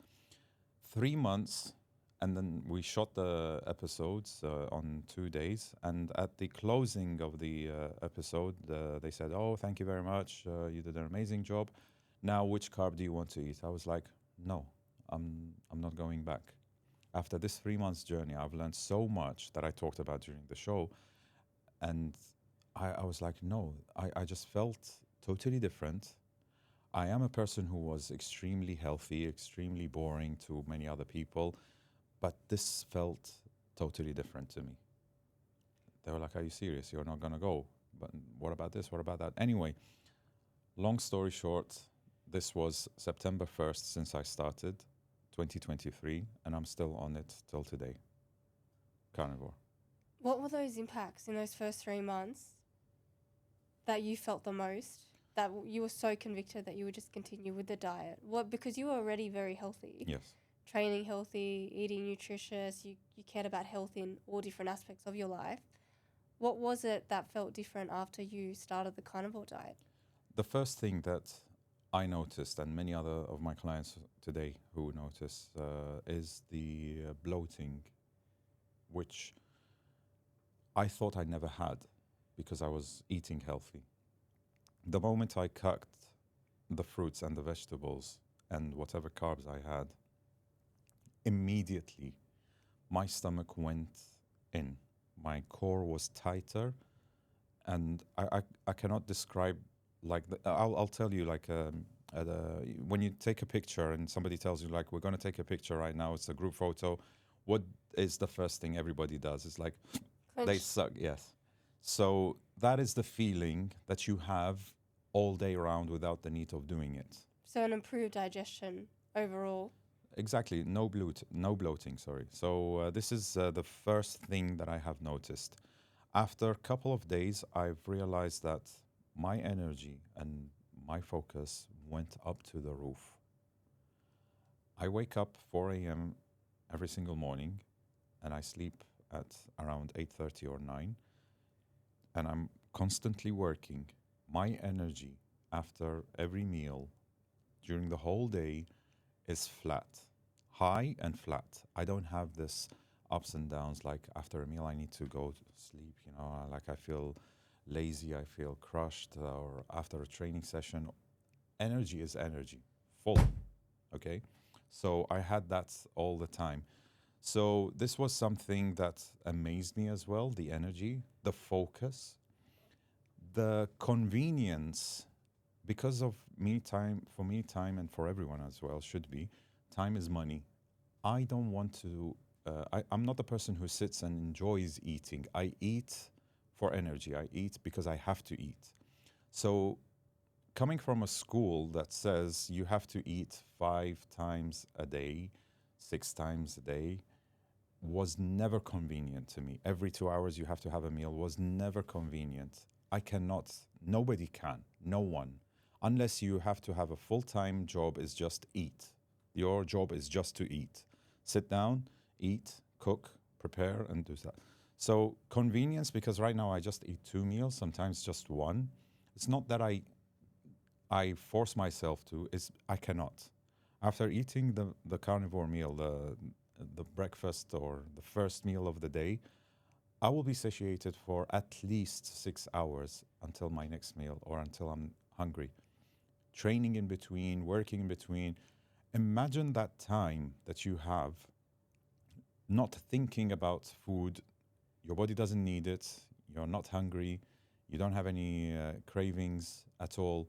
B: 3 months, and then we shot the episodes on 2 days. And at the closing of the episode, they said, "Oh, thank you very much. You did an amazing job. Now, which carb do you want to eat?" I was like, "No, I'm not going back." After this 3 months journey, I've learned so much that I talked about during the show. And I was like, no, I just felt totally different. I am a person who was extremely healthy, extremely boring to many other people, but this felt totally different to me. They were like, "Are you serious? You're not going to go? But what about this? What about that?" Anyway, long story short, this was September 1st since I started, 2023, and I'm still on it till today. Carnivore.
A: What were those impacts in those first 3 months that you felt the most? That you were so convicted that you would just continue with the diet? What, because you were already very healthy,
B: Yes.
A: training healthy, eating nutritious, you cared about health in all different aspects of your life. What was it that felt different after you started the carnivore diet?
B: The first thing that I noticed, and many other of my clients today who notice, is the bloating, which I thought I never had because I was eating healthy. The moment I cut the fruits and the vegetables and whatever carbs I had, immediately my stomach went in. My core was tighter, and I cannot describe like I'll tell you like when you take a picture and somebody tells you like, "We're going to take a picture right now, it's a group photo," what is the first thing everybody does? It's like they
A: Clench.
B: suck. Yes. So that is the feeling that you have all day round without the need of doing it.
A: So an improved digestion overall.
B: Exactly. No bloating. Sorry. So this is the first thing that I have noticed. After a couple of days, I've realized that my energy and my focus went up to the roof. I wake up 4 a.m. every single morning, and I sleep at around 8:30 or 9, and I'm constantly working. My energy after every meal during the whole day is flat, high and flat. I don't have this ups and downs like after a meal I need to go to sleep, like I feel lazy, I feel crushed, or after a training session. Energy is energy, full. Okay. So I had that all the time. So this was something that amazed me as well, the energy, the focus, the convenience, because of me time, for me time and for everyone as well should be, time is money. I don't want to, I'm not the person who sits and enjoys eating. I eat for energy. I eat because I have to eat. So coming from a school that says you have to eat 5 times a day, 6 times a day, was never convenient to me. Every 2 hours you have to have a meal was never convenient. I cannot, nobody can, no one. Unless you have to have a full-time job is just eat. Your job is just to eat. Sit down, eat, cook, prepare, and do that. So convenience, because right now I just eat 2 meals, sometimes just one. It's not that I force myself to, is I cannot. After eating the carnivore meal, the breakfast or the first meal of the day, I will be satiated for at least 6 hours until my next meal or until I'm hungry. Training in between, working in between. Imagine that time that you have not thinking about food. Your body doesn't need it. You're not hungry. You don't have any cravings at all.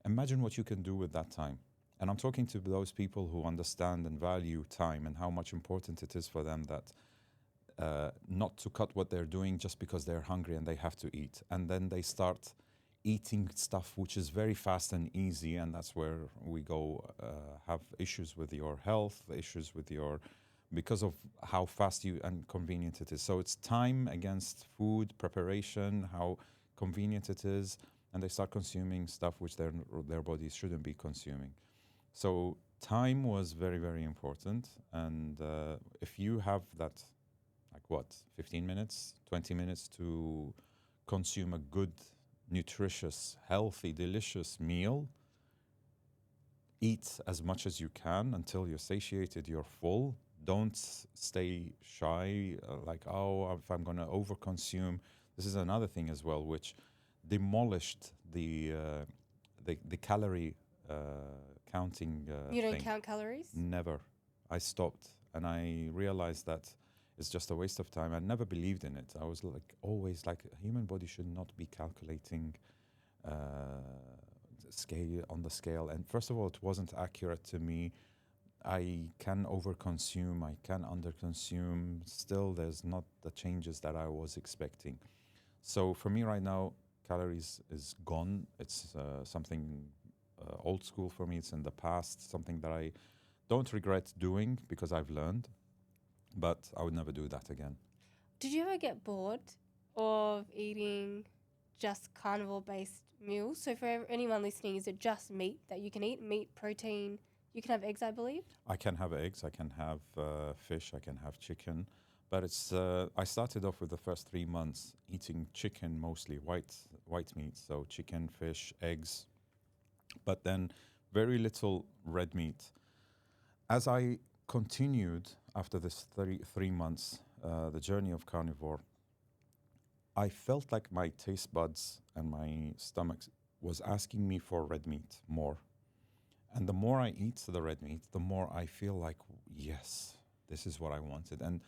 B: Imagine what you can do with that time. And I'm talking to those people who understand and value time and how much important it is for them that not to cut what they're doing just because they're hungry and they have to eat. And then they start eating stuff which is very fast and easy, and that's where we go have issues with your health, issues with your because of how fast you and convenient it is. So it's time against food preparation, how convenient it is, and they start consuming stuff which their bodies shouldn't be consuming. So time was very very important, and if you have that, like what, 15 minutes, 20 minutes to consume a good, nutritious, healthy, delicious meal, eat as much as you can until you're satiated, you're full. Don't stay shy, like, oh, if I'm going to overconsume. This is another thing as well, which demolished the calorie counting
A: You don't
B: thing.
A: count calories?
B: Never. I stopped, and I realized that it's just a waste of time. I never believed in it. I was like, always like, a human body should not be calculating scale on the scale. And first of all, it wasn't accurate to me. I can overconsume, I can underconsume. Still, there's not the changes that I was expecting. So for me right now, calories is gone. It's something old school for me. It's in the past, something that I don't regret doing because I've learned, but I would never do that again.
A: Did you ever get bored of eating just carnivore-based meals? So for anyone listening, is it just meat that you can eat? Meat, protein. You can have eggs, I believe.
B: I can have eggs, I can have fish, I can have chicken, but it's. I started off with the first 3 months eating chicken, mostly white meat, so chicken, fish, eggs, but then very little red meat. As I continued after this 3 months, the journey of carnivore, I felt like my taste buds and my stomach was asking me for red meat more. And the more I eat the red meat, the more I feel like, yes, this is what I wanted. And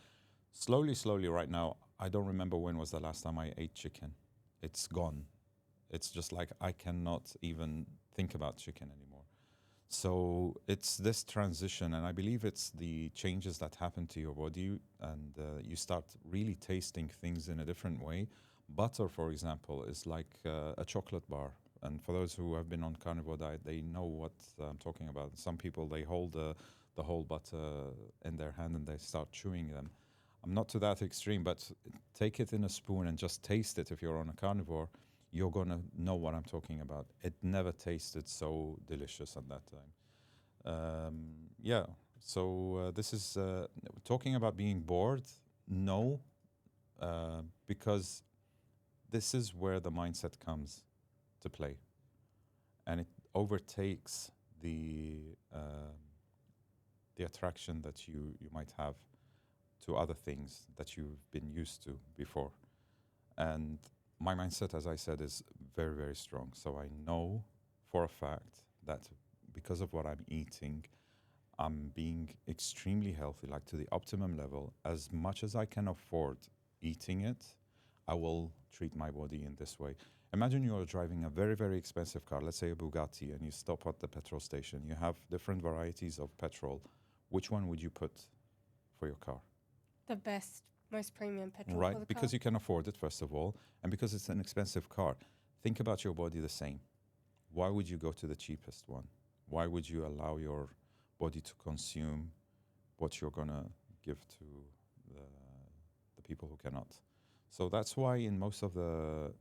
B: slowly, right now, I don't remember when was the last time I ate chicken. It's gone. It's just like I cannot even think about chicken anymore. So it's this transition, and I believe it's the changes that happen to your body, and you start really tasting things in a different way. Butter, for example, is like a chocolate bar. And for those who have been on carnivore diet, they know what I'm talking about. Some people, they hold the whole butter in their hand and they start chewing them. I'm not to that extreme, but take it in a spoon and just taste it. If you're on a carnivore, you're going to know what I'm talking about. It never tasted so delicious at that time. Yeah, so this is talking about being bored. No, because this is where the mindset comes to play, and it overtakes the attraction that you might have to other things that you've been used to before. And my mindset, as I said, is very very strong. So I know for a fact that because of what I'm eating, I'm being extremely healthy, like to the optimum level. As much as I can afford eating it, I will treat my body in this way. Imagine you are driving a very, very expensive car, let's say a Bugatti, and you stop at the petrol station. You have different varieties of petrol. Which one would you put for your car?
A: The best, most premium petrol for
B: Right,
A: the
B: because
A: car.
B: you can afford it, first of all, and because it's an expensive car. Think about your body the same. Why would you go to the cheapest one? Why would you allow your body to consume what you're going to give to the, the people who cannot? So that's why in most of the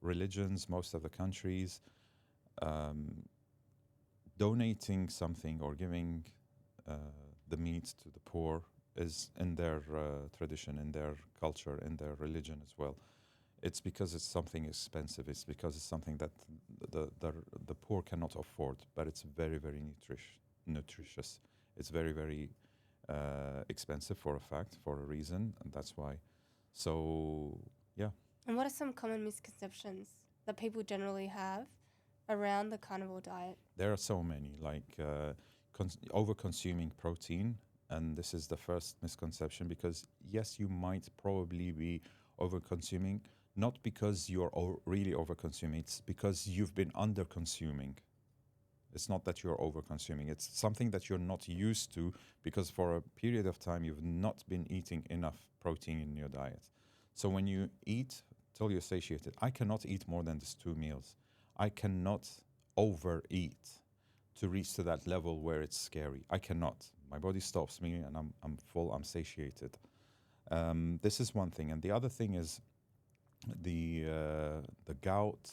B: religions, most of the countries, donating something or giving the meat to the poor is in their tradition, in their culture, in their religion as well. It's because it's something expensive. It's because it's something that the poor cannot afford, but it's very, very nutritious. It's very, very expensive for a fact, for a reason, and that's why. So, yeah.
A: And what are some common misconceptions that people generally have around the carnivore diet?
B: There are so many, like over-consuming protein, and this is the first misconception because, yes, you might probably be over-consuming, not because you're really over-consuming, it's because you've been under-consuming. It's not that you're over-consuming, it's something that you're not used to because for a period of time you've not been eating enough protein in your diet. So when you eat till you're satiated. I cannot eat more than these 2 meals. I cannot overeat to reach to that level where it's scary. I cannot. My body stops me, and I'm full. I'm satiated. This is one thing, and the other thing is the gout,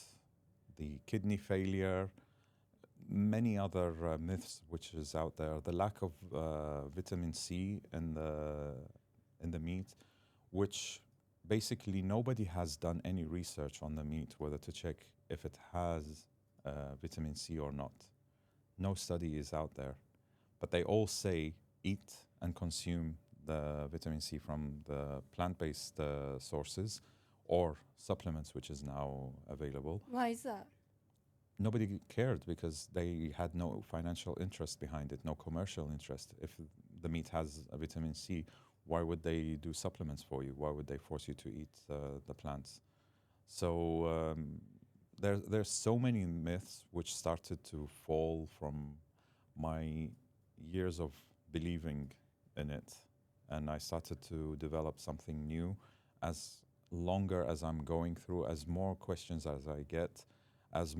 B: the kidney failure, many other myths which is out there. The lack of vitamin C in the meat, which basically nobody has done any research on the meat whether to check if it has vitamin C or not. No study is out there, but they all say eat and consume the vitamin C from the plant-based sources or supplements, which is now available.
A: Why is that?
B: Nobody cared because they had no financial interest behind it, no commercial interest. If the meat has a vitamin C, why would they do supplements for you? Why would they force you to eat the plants? So there's so many myths which started to fall from my years of believing in it, and I started to develop something new. As longer as I'm going through, as more questions as I get, as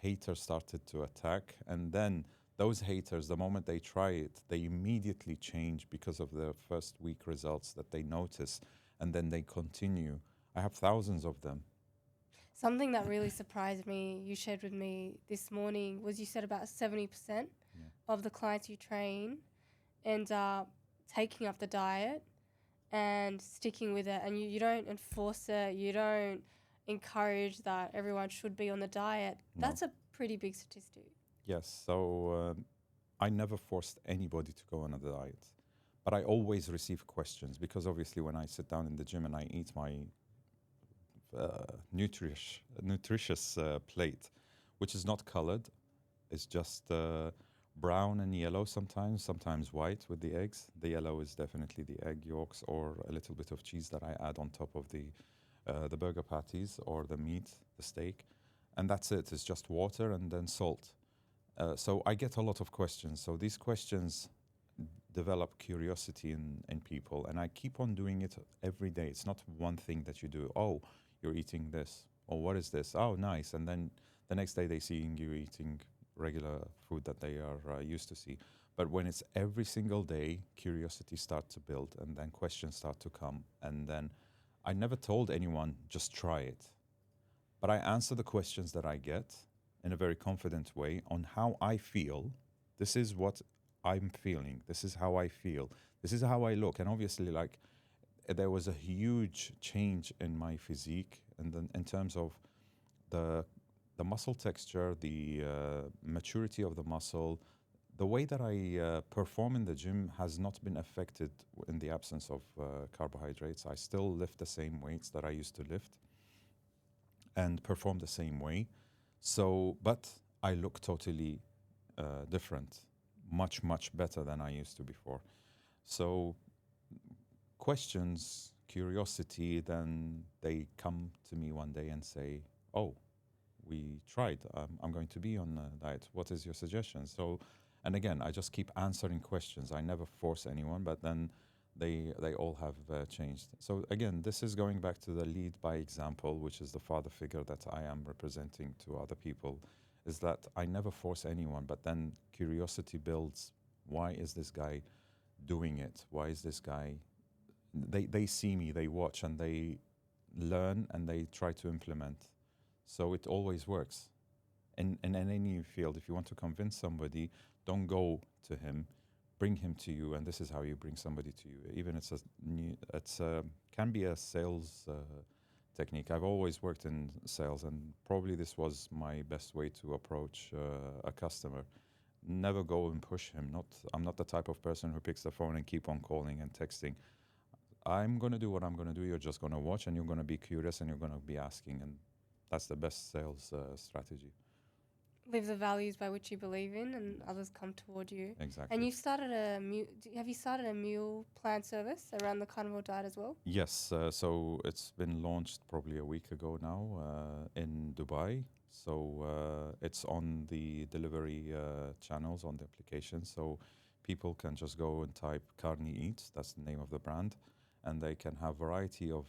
B: haters started to attack, and then those haters, the moment they try it, they immediately change because of the first week results that they notice, and then they continue. I have thousands of them.
A: Something that really surprised me, you shared with me this morning, was you said about 70% of the clients you train end up taking up the diet and sticking with it, and you don't enforce it, you don't encourage that everyone should be on the diet.
B: No.
A: That's a pretty big statistic.
B: Yes, so I never forced anybody to go on a diet, but I always receive questions because obviously when I sit down in the gym and I eat my nutritious plate, which is not colored, it's just brown and yellow sometimes white with the eggs. The yellow is definitely the egg yolks or a little bit of cheese that I add on top of the burger patties or the meat, the steak, and that's it. It's just water and then salt. So I get a lot of questions. So these questions develop curiosity in people, and I keep on doing it every day. It's not one thing that you do. Oh, you're eating this. Or what is this? Oh, nice. And then the next day they seeing you eating regular food that they are used to see. But when it's every single day, curiosity starts to build, and then questions start to come. And then I never told anyone, just try it. But I answer the questions that I get in a very confident way on how I feel. This is what I'm feeling. This is how I feel. This is how I look. And obviously, like, there was a huge change in my physique, and then in terms of the muscle texture, the maturity of the muscle, the way that I perform in the gym has not been affected in the absence of carbohydrates. I still lift the same weights that I used to lift and perform the same way. So, but I look totally different, much better than I used to before. So questions, curiosity, then they come to me one day and say, oh, we tried. I'm going to be on a diet. What is your suggestion? So, and again, I just keep answering questions. I never force anyone, but then they all have changed. So again, this is going back to the lead by example, which is the father figure that I am representing to other people, is that I never force anyone, but then curiosity builds. Why is this guy doing it? Why is this guy... They see me, they watch, and they learn, and they try to implement. So it always works. In any field, if you want to convince somebody, don't go to him, bring him to you, and this is how you bring somebody to you. Even can be a sales technique. I've always worked in sales, and probably this was my best way to approach a customer. Never go and push him. I'm not the type of person who picks the phone and keep on calling and texting. I'm going to do what I'm going to do. You're just going to watch, and you're going to be curious, and you're going to be asking, and that's the best sales strategy.
A: Live the values by which you believe in, and others come toward you.
B: Exactly.
A: And you've started have you started a meal plan service around the carnivore diet as well?
B: Yes. So it's been launched probably a week ago now in Dubai. So it's on the delivery channels on the application. So people can just go and type Carni Eats. That's the name of the brand. and they can have variety of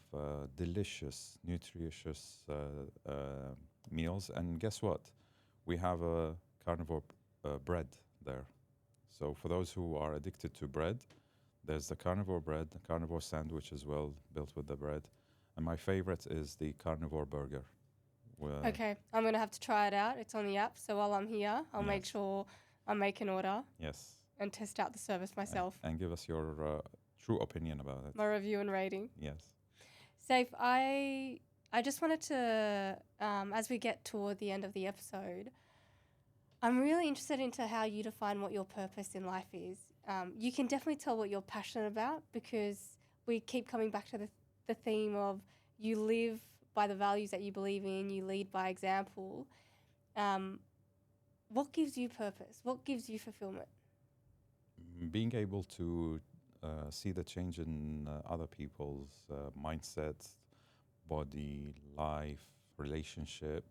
B: delicious, nutritious meals. And guess what? We have a carnivore bread there. So for those who are addicted to bread, there's the carnivore bread, the carnivore sandwich as well, built with the bread. And my favorite is the carnivore burger.
A: Okay, I'm going to have to try it out. It's on the app. So while I'm here, I'll make
B: Yes.
A: sure I make an order
B: Yes.
A: and test out the service myself.
B: And give us your true opinion about it.
A: My review and rating.
B: Yes.
A: Saif, I just wanted to, as we get toward the end of the episode, I'm really interested into how you define what your purpose in life is. You can definitely tell what you're passionate about because we keep coming back to the theme of you live by the values that you believe in, you lead by example. What gives you purpose? What gives you fulfillment?
B: Being able to see the change in other people's mindsets, body, life, relationship,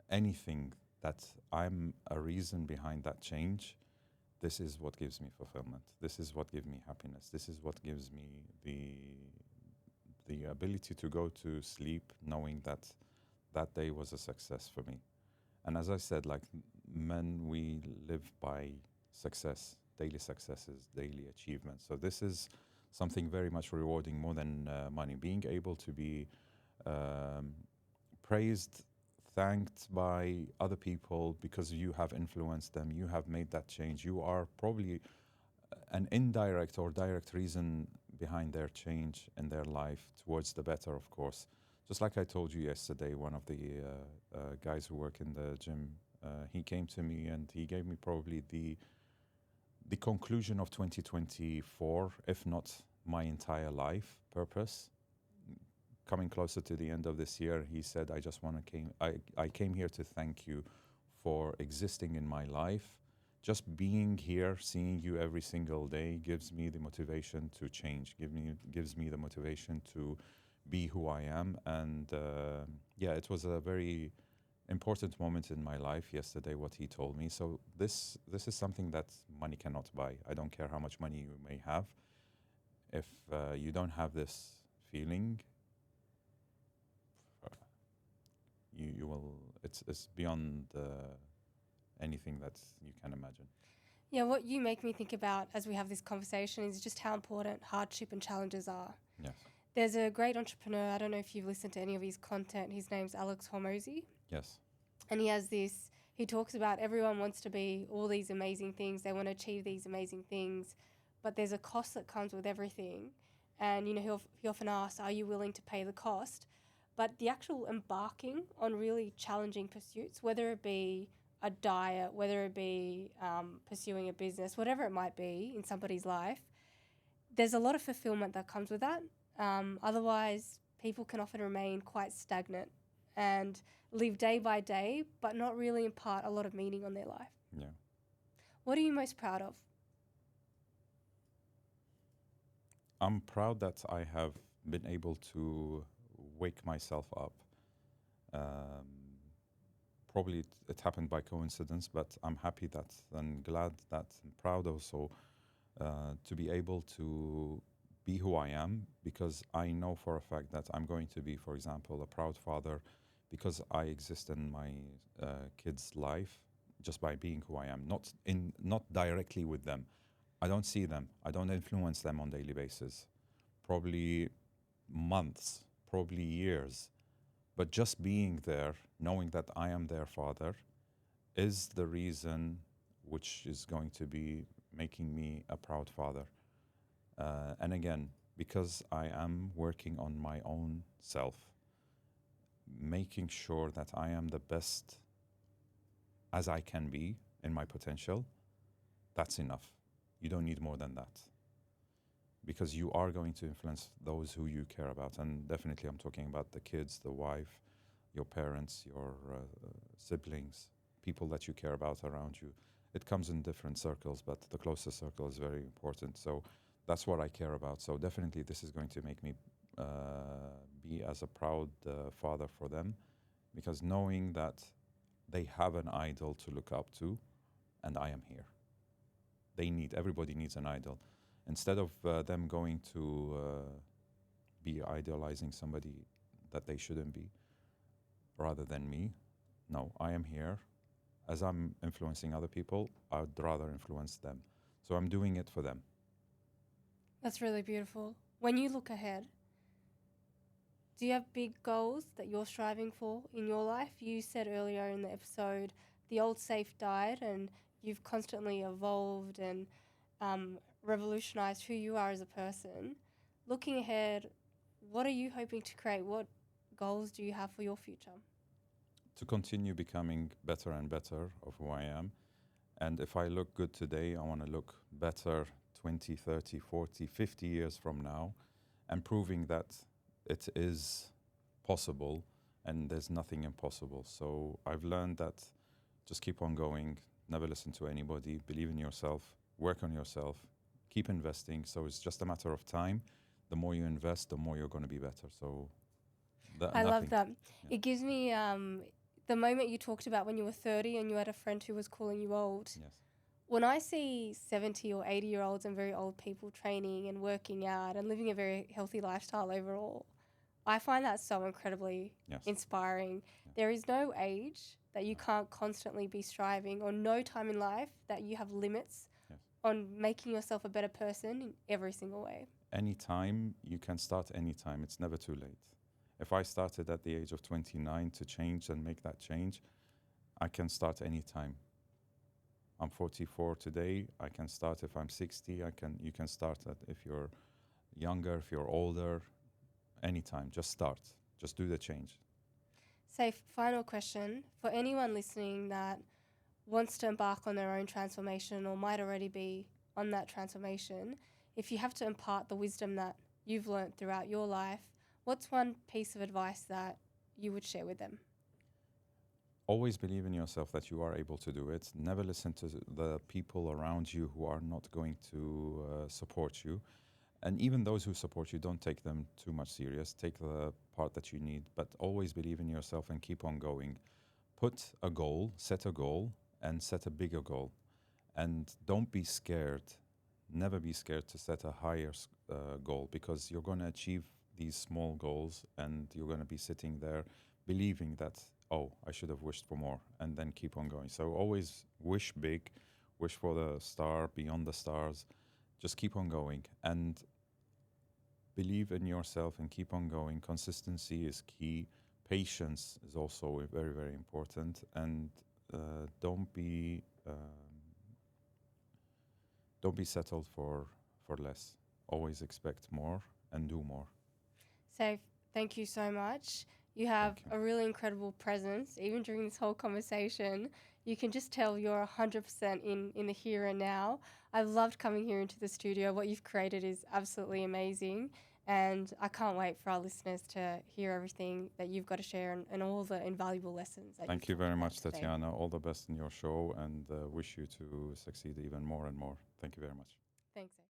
B: anything that I'm a reason behind that change, this is what gives me fulfillment. This is what gives me happiness. This is what gives me the ability to go to sleep knowing that that day was a success for me. And as I said, like men, we live by success, daily successes, daily achievements. So this is something very much rewarding more than money. Being able to be praised, thanked by other people because you have influenced them, you have made that change. You are probably an indirect or direct reason behind their change in their life towards the better, of course. Just like I told you yesterday, one of the guys who work in the gym, he came to me and he gave me probably the conclusion of 2024, if not my entire life purpose. Coming closer to the end of this year, he said, I just want to I came here to thank you for existing in my life. Just being here, seeing you every single day gives me the motivation to change, gives me the motivation to be who I am. And yeah, it was a very important moment in my life yesterday, what he told me. So this is something that money cannot buy. I don't care how much money you may have. If you don't have this feeling, you will, it's beyond anything that you can imagine.
A: Yeah, what you make me think about as we have this conversation is just how important hardship and challenges are.
B: Yes.
A: There's a great entrepreneur, I don't know if you've listened to any of his content, his name's Alex Hormozy.
B: Yes.
A: And he talks about everyone wants to be all these amazing things, they want to achieve these amazing things, but there's a cost that comes with everything. And, he often asks, are you willing to pay the cost? But the actual embarking on really challenging pursuits, whether it be a diet, whether it be pursuing a business, whatever it might be in somebody's life, there's a lot of fulfillment that comes with that. Otherwise, people can often remain quite stagnant and live day by day, but not really impart a lot of meaning on their life.
B: Yeah.
A: What are you most proud of?
B: I'm proud that I have been able to wake myself up. Probably it happened by coincidence, but I'm happy that and glad that and proud also to be able to be who I am, because I know for a fact that I'm going to be, for example, a proud father because I exist in my kids' life just by being who I am, not directly with them. I don't see them. I don't influence them on a daily basis. Probably months, probably years. But just being there, knowing that I am their father, is the reason which is going to be making me a proud father. And again, because I am working on my own self, making sure that I am the best as I can be in my potential, that's enough. You don't need more than that. Because you are going to influence those who you care about. And definitely I'm talking about the kids, the wife, your parents, your siblings, people that you care about around you. It comes in different circles, but the closest circle is very important. So that's what I care about. So definitely this is going to make me be as a proud father for them, because knowing that they have an idol to look up to, and I am here. Everybody needs an idol. Instead of them going to be idealizing somebody that they shouldn't be rather than me. No, I am here. As I'm influencing other people, I'd rather influence them. So I'm doing it for them.
A: That's really beautiful. When you look ahead, do you have big goals that you're striving for in your life? You said earlier in the episode, the old Saif died, and you've constantly evolved and revolutionized who you are as a person. Looking ahead, what are you hoping to create? What goals do you have for your future?
B: To continue becoming better and better of who I am. And if I look good today, I want to look better 20, 30, 40, 50 years from now, and proving that it is possible and there's nothing impossible. So I've learned that just keep on going, never listen to anybody, believe in yourself, work on yourself, keep investing. So it's just a matter of time. The more you invest, the more you're going to be better. So
A: I love
B: nothing.
A: that.
B: Yeah.
A: It gives me the moment you talked about when you were 30 and you had a friend who was calling you old.
B: Yes.
A: When I see 70 or 80-year-olds and very old people training and working out and living a very healthy lifestyle overall, I find that so incredibly
B: Yes.
A: inspiring.
B: Yeah.
A: There is no age that you can't constantly be striving, or no time in life that you have limits
B: Yes.
A: on making yourself a better person in every single way.
B: Anytime, you can start anytime. It's never too late. If I started at the age of 29 to change and make that change, I can start anytime. I'm 44 today. I can start if I'm 60. You can start at if you're younger, if you're older, anytime. Just start. Just do the change.
A: Safe, final question. For anyone listening that wants to embark on their own transformation or might already be on that transformation, if you have to impart the wisdom that you've learnt throughout your life, what's one piece of advice that you would share with them?
B: Always believe in yourself that you are able to do it. Never listen to the people around you who are not going to support you. And even those who support you, don't take them too much serious. Take the part that you need, but always believe in yourself and keep on going. Put a goal, set a goal, and set a bigger goal. And don't be scared. Never be scared to set a higher goal, because you're going to achieve these small goals and you're going to be sitting there believing that, oh, I should have wished for more, and then keep on going. So always wish big, wish for the star beyond the stars. Just keep on going and believe in yourself and keep on going. Consistency is key. Patience is also very, very important. And don't be settled for less. Always expect more and do more.
A: Saif, thank you so much. You have
B: Thank you.
A: a really incredible presence. Even during this whole conversation, you can just tell you're 100% in the here and now. I've loved coming here into the studio. What you've created is absolutely amazing. And I can't wait for our listeners to hear everything that you've got to share and all the invaluable lessons that
B: Thank
A: you've
B: you
A: talked
B: very
A: about
B: much,
A: today.
B: Tatjana. All the best in your show, and wish you to succeed even more and more. Thank you very much.
A: Thanks, Saif.